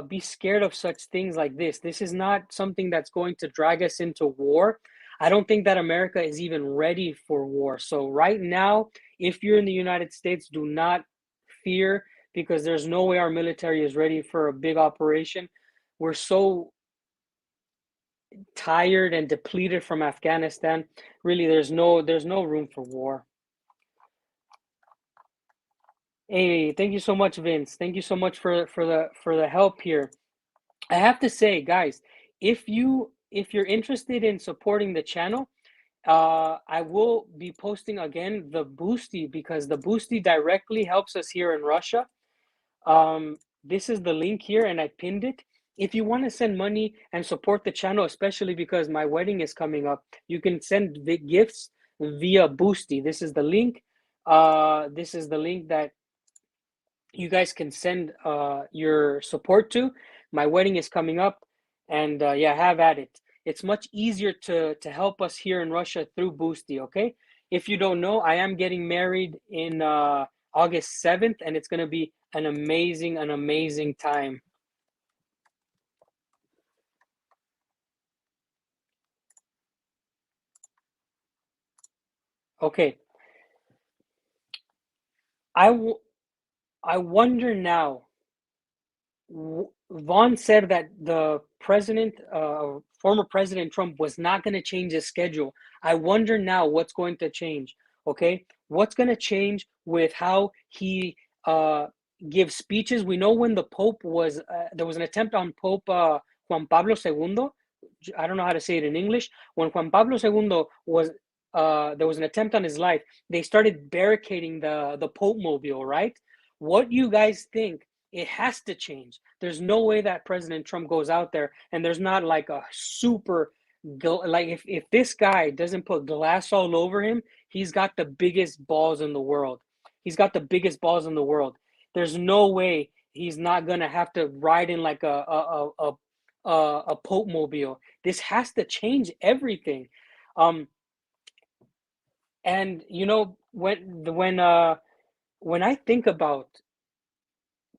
be scared of such things like this. This is not something that's going to drag us into war. I don't think that America is even ready for war. So right now, if you're in the United States, do not fear, because there's no way our military is ready for a big operation. We're so tired and depleted from Afghanistan. Really, there's no room for war. Hey, thank you so much, Vince. Thank you so much for the help here. I have to say, guys, if you're interested in supporting the channel, I will be posting again the Boosty, because the Boosty directly helps us here in Russia. This is the link here, and I pinned it. If you want to send money and support the channel, especially because my wedding is coming up, you can send the gifts via Boosty. This is the link. This is the link that you guys can send your support to. My wedding is coming up, and yeah, have at it. It's much easier to help us here in Russia through Boosty, okay? If you don't know, I am getting married in August 7th, and it's gonna be an amazing time. Okay, I wonder now. Vaughn said that the former President Trump, was not going to change his schedule. I wonder now what's going to change. Okay, what's going to change with how he gives speeches? We know when the Pope was there was an attempt on Pope Juan Pablo II. I don't know how to say it in English. When Juan Pablo II was there was an attempt on his life. They started barricading the Pope mobile, right? What do you guys think? It has to change. There's no way that President Trump goes out there and there's not like a super, like if this guy doesn't put glass all over him, he's got the biggest balls in the world. He's got the biggest balls in the world. There's no way he's not gonna have to ride in like a Pope mobile. This has to change everything. And you know when I think about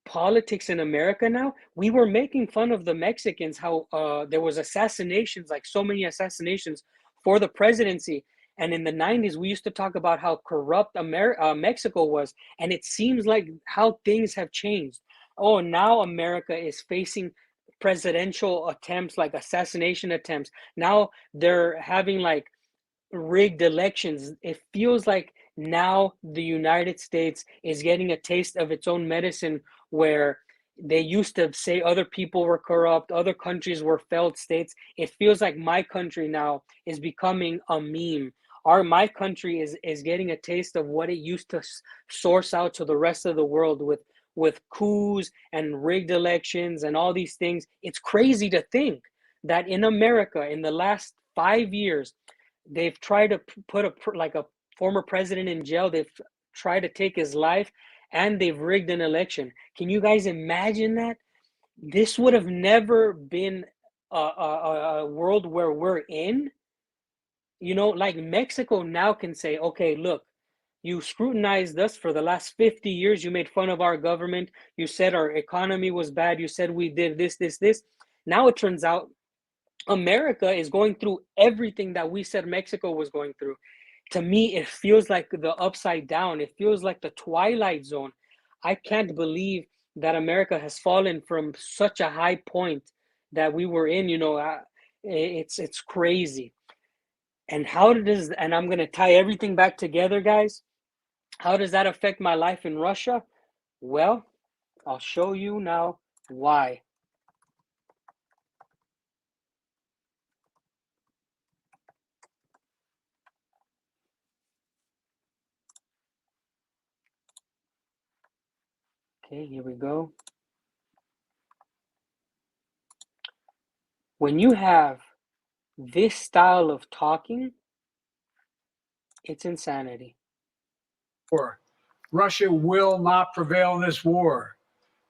politics in America now, we were making fun of the Mexicans, how there was assassinations, like so many assassinations for the presidency. And in the 90s, we used to talk about how corrupt Mexico was. And it seems like how things have changed. Oh, now America is facing presidential attempts, like assassination attempts. Now they're having like rigged elections. It feels like now the United States is getting a taste of its own medicine, where they used to say other people were corrupt, other countries were failed states. It feels like my country now is becoming a meme. My country is getting a taste of what it used to source out to the rest of the world with coups and rigged elections and all these things. It's crazy to think that in America in the last 5 years they've tried to put a former president in jail. They've tried to take his life, and they've rigged an election. Can you guys imagine that? This would have never been a world where we're in. You know, like Mexico now can say, okay, look, you scrutinized us for the last 50 years. You made fun of our government. You said our economy was bad. You said we did this. Now it turns out America is going through everything that we said Mexico was going through. To me, it feels like the upside down. It feels like the twilight zone. I can't believe that America has fallen from such a high point that we were in. You know, it's crazy. And and I'm gonna tie everything back together, guys. How does that affect my life in Russia? Well, I'll show you now why. Okay, here we go. When you have this style of talking, it's insanity. Russia will not prevail in this war.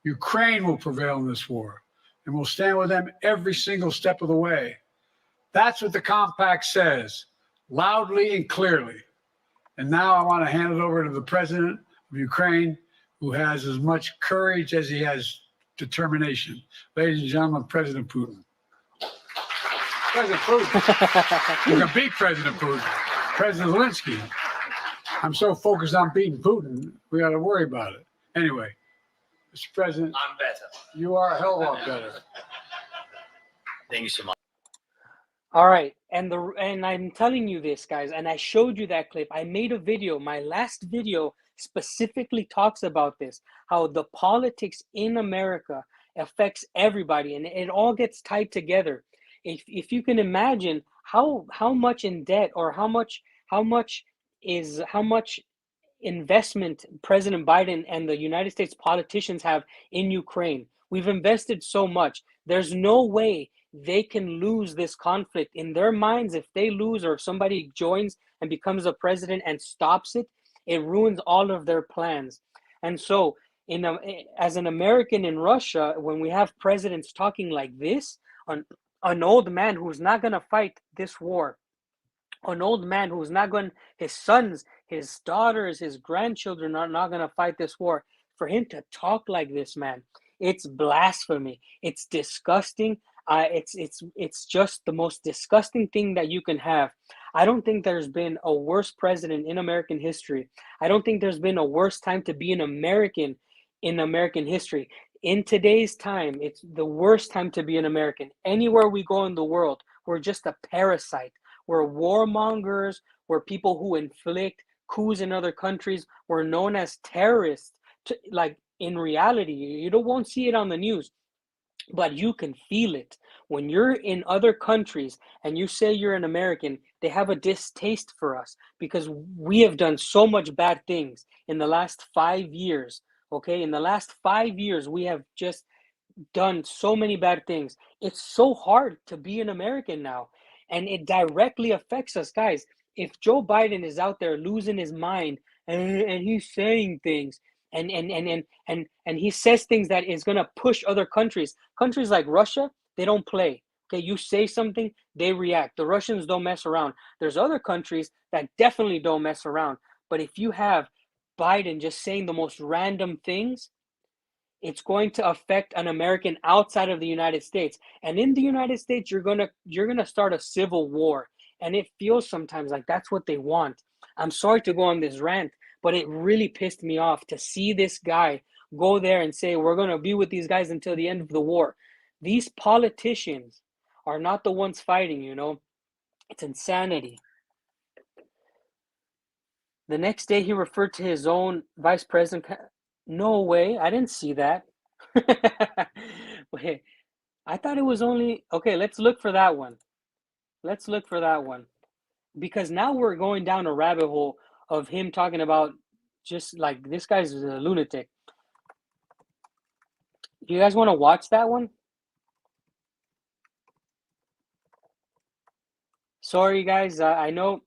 Ukraine will prevail in this war, and we'll stand with them every single step of the way. That's what the compact says, loudly and clearly. And now I want to hand it over to the president of Ukraine, who has as much courage as he has determination. Ladies and gentlemen, President Putin. President Putin. We're going to beat President Putin. President Zelensky. I'm so focused on beating Putin, we got to worry about it. Anyway, Mr. President. I'm better. You are a hell of a lot better. Thank you so much. All right, and I'm telling you this, guys, and I showed you that clip. I made a video. My last video specifically talks about this, how the politics in America affects everybody, and it all gets tied together. If you can imagine how much in debt, or how much investment President Biden and the United States politicians have in Ukraine. We've invested so much. There's no way they can lose this conflict. In their minds, if they lose, or if somebody joins and becomes a president and stops it, it ruins all of their plans. And so as an American in Russia, when we have presidents talking like this, an old man who's not going to fight this war, an old man who's not going, his sons, his daughters, his grandchildren are not going to fight this war. For him to talk like this, man, it's blasphemy. It's disgusting. It's just the most disgusting thing that you can have. I don't think there's been a worse president in American history. I don't think there's been a worse time to be an American in American history. In today's time, it's the worst time to be an American. Anywhere we go in the world, we're just a parasite. We're warmongers. We're people who inflict coups in other countries. We're known as terrorists. Like in reality, you won't see it on the news, but you can feel it. When you're in other countries and you say you're an American, they have a distaste for us because we have done so much bad things in the last 5 years. Okay, in the last 5 years, we have just done so many bad things. It's so hard to be an American now, and it directly affects us, guys. If Joe Biden is out there losing his mind and he's saying things and he says things that is going to push other countries like Russia, they don't play. Okay, you say something, they react. The Russians don't mess around. There's other countries that definitely don't mess around. But if you have Biden just saying the most random things, it's going to affect an American outside of the United States. And in the United States, you're gonna start a civil war. And it feels sometimes like that's what they want. I'm sorry to go on this rant, but it really pissed me off to see this guy go there and say, we're gonna be with these guys until the end of the war. These politicians are not the ones fighting, you know. It's insanity. The next day, he referred to his own vice president. No way, I didn't see that. Wait, I thought it was only, okay, let's look for that one. Let's look for that one. Because now we're going down a rabbit hole of him talking about just like this guy's a lunatic. Do you guys want to watch that one? Sorry, guys. I know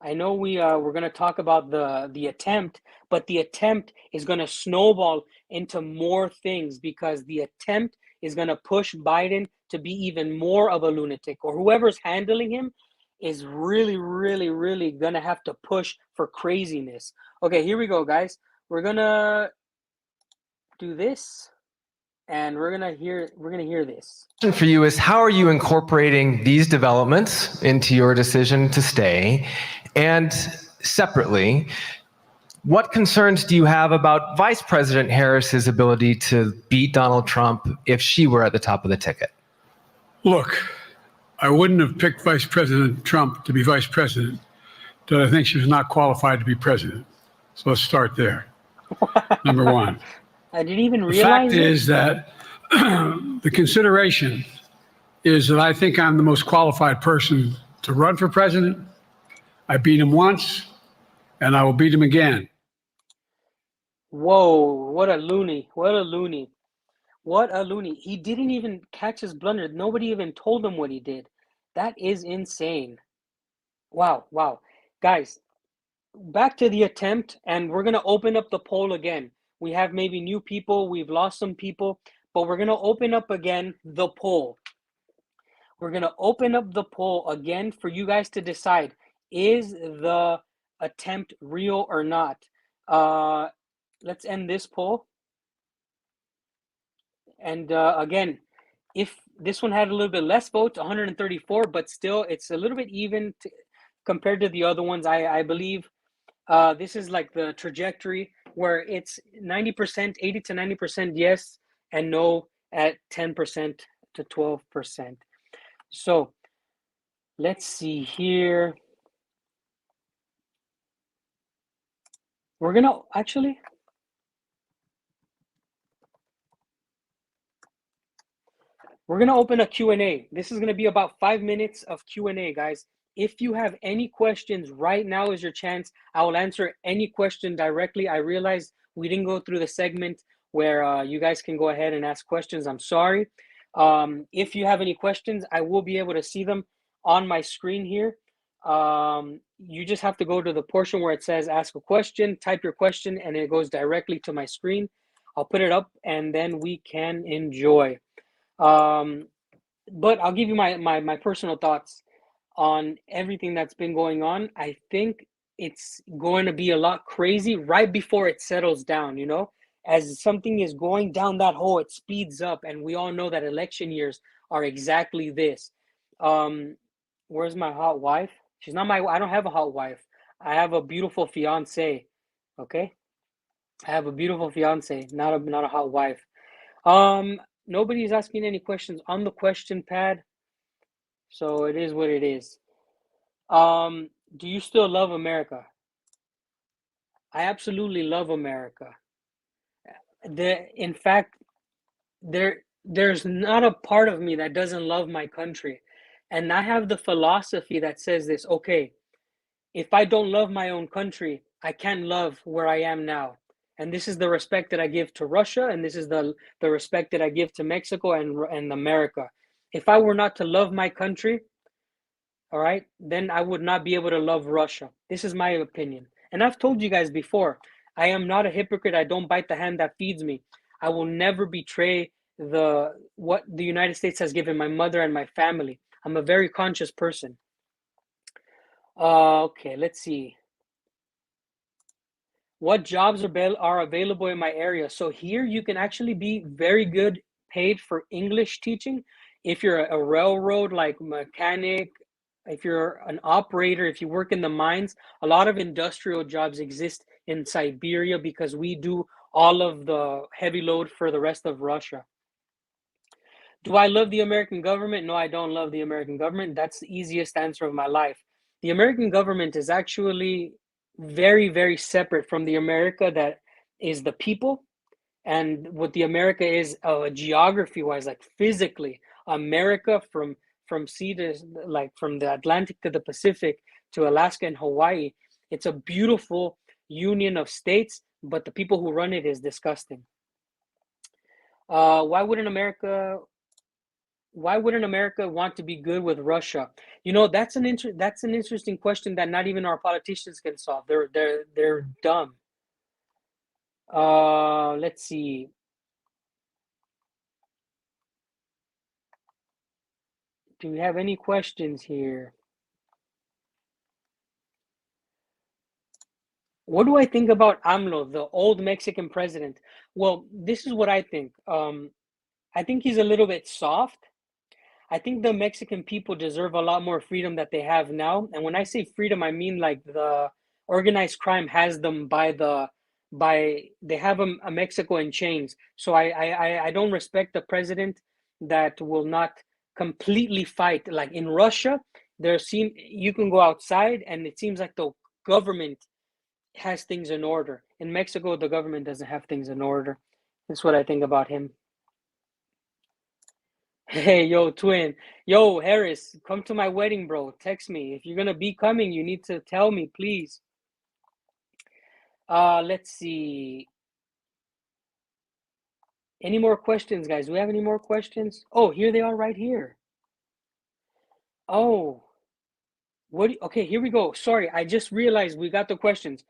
we're going to talk about the attempt, but the attempt is going to snowball into more things because the attempt is going to push Biden to be even more of a lunatic, or whoever's handling him is really, really, really going to have to push for craziness. Okay, here we go, guys. We're going to do this. And we're gonna hear this. Question for you is, how are you incorporating these developments into your decision to stay? And separately, what concerns do you have about Vice President Harris's ability to beat Donald Trump if she were at the top of the ticket? Look, I wouldn't have picked Vice President Trump to be vice president, but I think she was not qualified to be president. So let's start there. Number one. I didn't even The realize fact is that the consideration is that I think I'm the most qualified person to run for president. I beat him once, and I will beat him again. Whoa, what a loony. What a loony. What a loony. He didn't even catch his blunder. Nobody even told him what he did. That is insane. Wow, wow. Guys, back to the attempt, and we're going to open up the poll again. We have maybe new people. We've lost some people, but we're going to open up again the poll. We're going to open up the poll again for you guys to decide, is the attempt real or not? Let's end this poll. And again, if this one had a little bit less votes, 134, but still it's a little bit even compared to the other ones. I believe this is like the trajectory where it's 90%, 80 to 90% yes and no at 10% to 12%. So let's see here. We're going to actually, we're going to open a Q&A. This is going to be about 5 minutes of Q&A, guys. If you have any questions, right now is your chance. I will answer any question directly. I realized we didn't go through the segment where you guys can go ahead and ask questions. I'm sorry. If you have any questions, I will be able to see them on my screen here. You just have to go to the portion where it says ask a question, type your question, and it goes directly to my screen. I'll put it up and then we can enjoy. But I'll give you my personal thoughts on everything that's been going on. I think it's going to be a lot crazy right before it settles down, you know? As something is going down that hole, it speeds up, and we all know that election years are exactly this. Where's my hot wife? She's not my, I don't have a hot wife. I have a beautiful fiance, okay? I have a beautiful fiance, not a hot wife. Nobody's asking any questions on the question pad, so it is what it is. Do you still love America? I absolutely love America. In fact, there's not a part of me that doesn't love my country. And I have the philosophy that says this, okay, if I don't love my own country, I can't love where I am now. And this is the respect that I give to Russia, and this is the respect that I give to Mexico and America. If I were not to love my country, all right, then I would not be able to love Russia. This is my opinion. And I've told you guys before, I am not a hypocrite. I don't bite the hand that feeds me. I will never betray what the United States has given my mother and my family. I'm a very conscious person. Okay, let's see. What jobs are available in my area? So here you can actually be very good paid for English teaching. If you're a railroad like mechanic, if you're an operator, if you work in the mines, a lot of industrial jobs exist in Siberia because we do all of the heavy load for the rest of Russia. Do I love the American government? No, I don't love the American government. That's the easiest answer of my life. The American government is actually very, very separate from the America that is the people, and what the America is geography-wise, like physically. America from sea to, like, from the Atlantic to the Pacific to Alaska and Hawaii, it's a beautiful union of states, but the people who run it is disgusting. Why wouldn't America want to be good with Russia? You know, that's an interesting question that not even our politicians can solve. They're dumb. Let's see. Do we have any questions here? What do I think about AMLO, the old Mexican president? Well, this is what I think. I think he's a little bit soft. I think the Mexican people deserve a lot more freedom that they have now. And when I say freedom, I mean like the organized crime has them they have a Mexico in chains. So I don't respect the president that will not completely fight. Like in Russia, you can go outside and it seems like the government has things in order. In Mexico, the government doesn't have things in order. That's what I think about him. Hey, yo, twin. Yo, Harris, come to my wedding, bro. Text me. If you're gonna be coming, you need to tell me, please. Let's see. Any more questions, guys? Do we have any more questions? Oh, here they are right here. Oh. Okay, here we go. Sorry, I just realized we got the questions.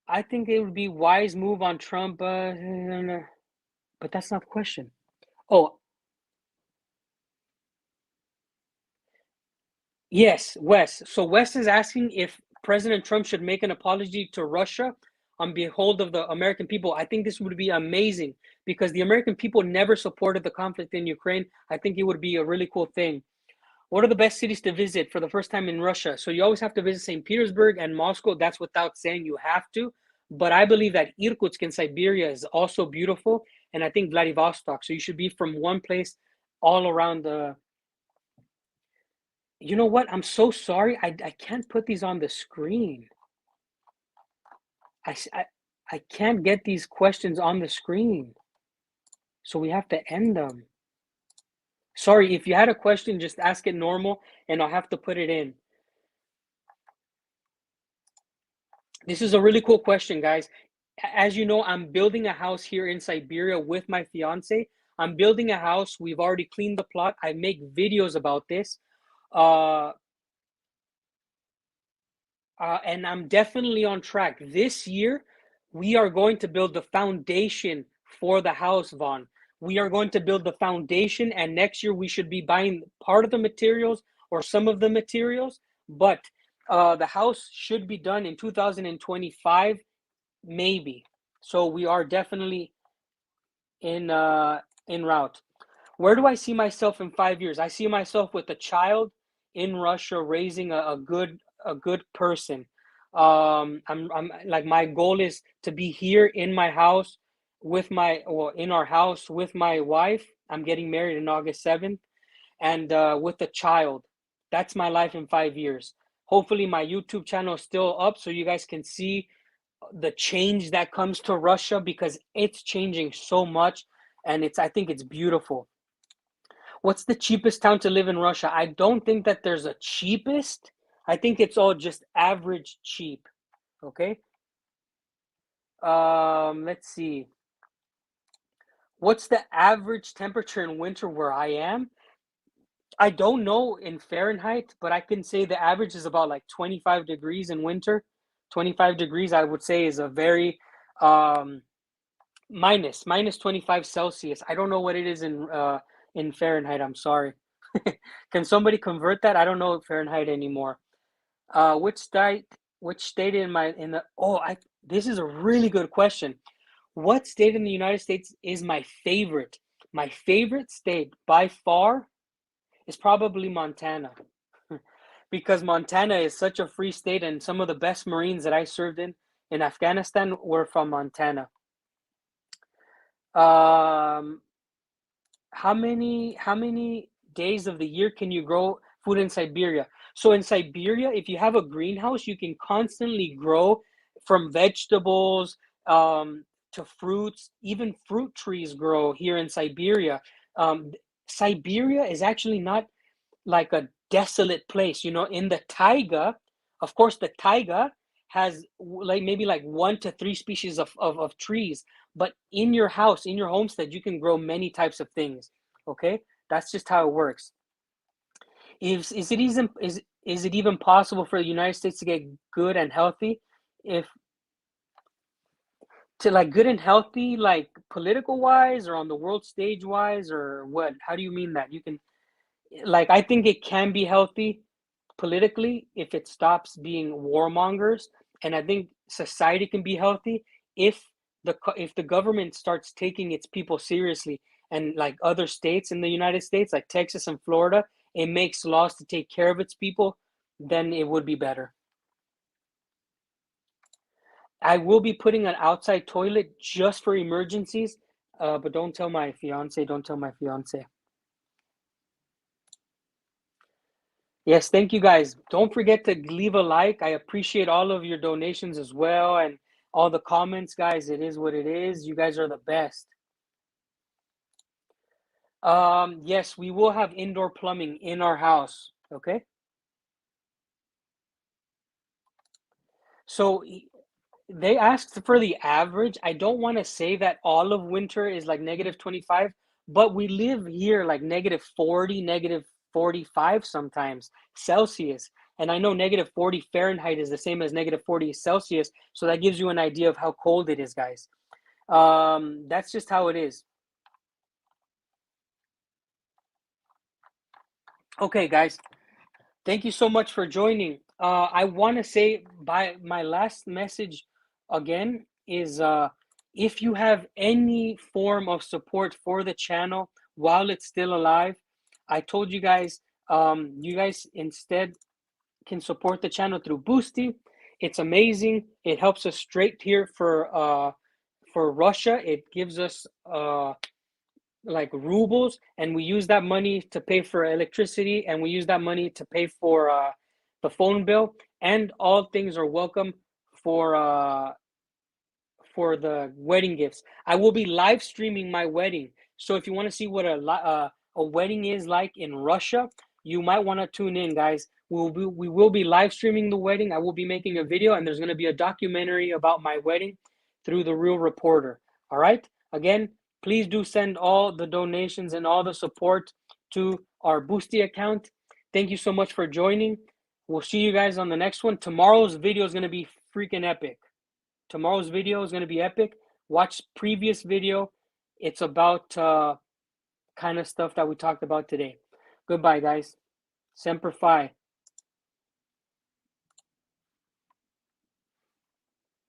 I think it would be wise move on Trump, but that's not the question. Oh, yes, Wes. So Wes is asking if President Trump should make an apology to Russia on behalf of the American people. I think this would be amazing because the American people never supported the conflict in Ukraine. I think it would be a really cool thing. What are the best cities to visit for the first time in Russia? So you always have to visit St. Petersburg and Moscow. That's without saying you have to. But I believe that Irkutsk in Siberia is also beautiful. And I think Vladivostok. So you should be from one place all around the... You know what? I'm so sorry. I can't put these on the screen. I can't get these questions on the screen. So we have to end them. Sorry, if you had a question, just ask it normal and I'll have to put it in. This is a really cool question, guys. As you know, I'm building a house here in Siberia with my fiance. I'm building a house. We've already cleaned the plot. I make videos about this. Uh, and I'm definitely on track. This year, we are going to build the foundation for the house, Vaughn. We are going to build the foundation, and next year we should be buying part of the materials or some of the materials. But the house should be done in 2025, maybe. So we are definitely in route. Where do I see myself in 5 years? I see myself with a child in Russia, raising a good person. I'm like, my goal is to be here in my house with in our house with my wife. I'm getting married in August 7th, and with a child. That's my life in 5 years. Hopefully my YouTube channel is still up so you guys can see the change that comes to Russia, because it's changing so much, and I think it's beautiful. What's the cheapest town to live in Russia? I don't think that there's a cheapest. I think it's all just average cheap. Okay. Let's see. What's the average temperature in winter where I am? I don't know in Fahrenheit, but I can say the average is about like 25 degrees in winter. 25 degrees, I would say, is a very minus 25 Celsius. I don't know what it is in Fahrenheit. I'm sorry. Can somebody convert that? I don't know Fahrenheit anymore. Which state this is a really good question. What state in the United States is my favorite? My favorite state by far is probably Montana. Because Montana is such a free state, and some of the best Marines that I served in Afghanistan were from Montana. How many days of the year can you grow food in Siberia? So in Siberia, if you have a greenhouse, you can constantly grow from vegetables to fruits. Even fruit trees grow here in Siberia. Siberia is actually not like a desolate place. In the taiga, of course, the taiga has maybe like 1 to 3 species of trees, but in your house, in your homestead, you can grow many types of things. Okay, that's just how it works. Is it even possible for the United States to get good and healthy, if to like good and healthy, like political wise or on the world stage wise, or what? How do you mean that? You can, like, I think it can be healthy politically if it stops being warmongers, and I think society can be healthy if the government starts taking its people seriously, and like other states in the United States, like Texas and Florida, it makes laws to take care of its people, then it would be better. I will be putting an outside toilet just for emergencies, but don't tell my fiance. Don't tell my fiance. Yes, thank you guys. Don't forget to leave a like. I appreciate all of your donations as well, and all the comments, guys. It is what it is. You guys are the best. Yes, we will have indoor plumbing in our house. Okay. So they asked for the average. I don't want to say that all of winter is like -25, but we live here like -40, -45 sometimes Celsius. And I know -40 Fahrenheit is the same as -40 Celsius. So that gives you an idea of how cold it is, guys. That's just how it is. Okay, guys. Thank you so much for joining. I want to say, by my last message again is, if you have any form of support for the channel while it's still alive, I told you guys, you guys instead can support the channel through Boosty. It's amazing. It helps us straight here for Russia. It gives us like rubles, and we use that money to pay for electricity, and we use that money to pay for the phone bill, and all things are welcome for the wedding gifts. I will be live streaming my wedding, so if you want to see what a wedding is like in Russia, you might want to tune in, guys. We will be live streaming the wedding. I will be making a video, and there's going to be a documentary about my wedding through The Real Reporter. All right, again, please do send all the donations and all the support to our Boosty account. Thank you so much for joining. We'll see you guys on the next one. Tomorrow's video is going to be freaking epic. Tomorrow's video is going to be epic. Watch previous video. It's about kind of stuff that we talked about today. Goodbye, guys. Semper Fi.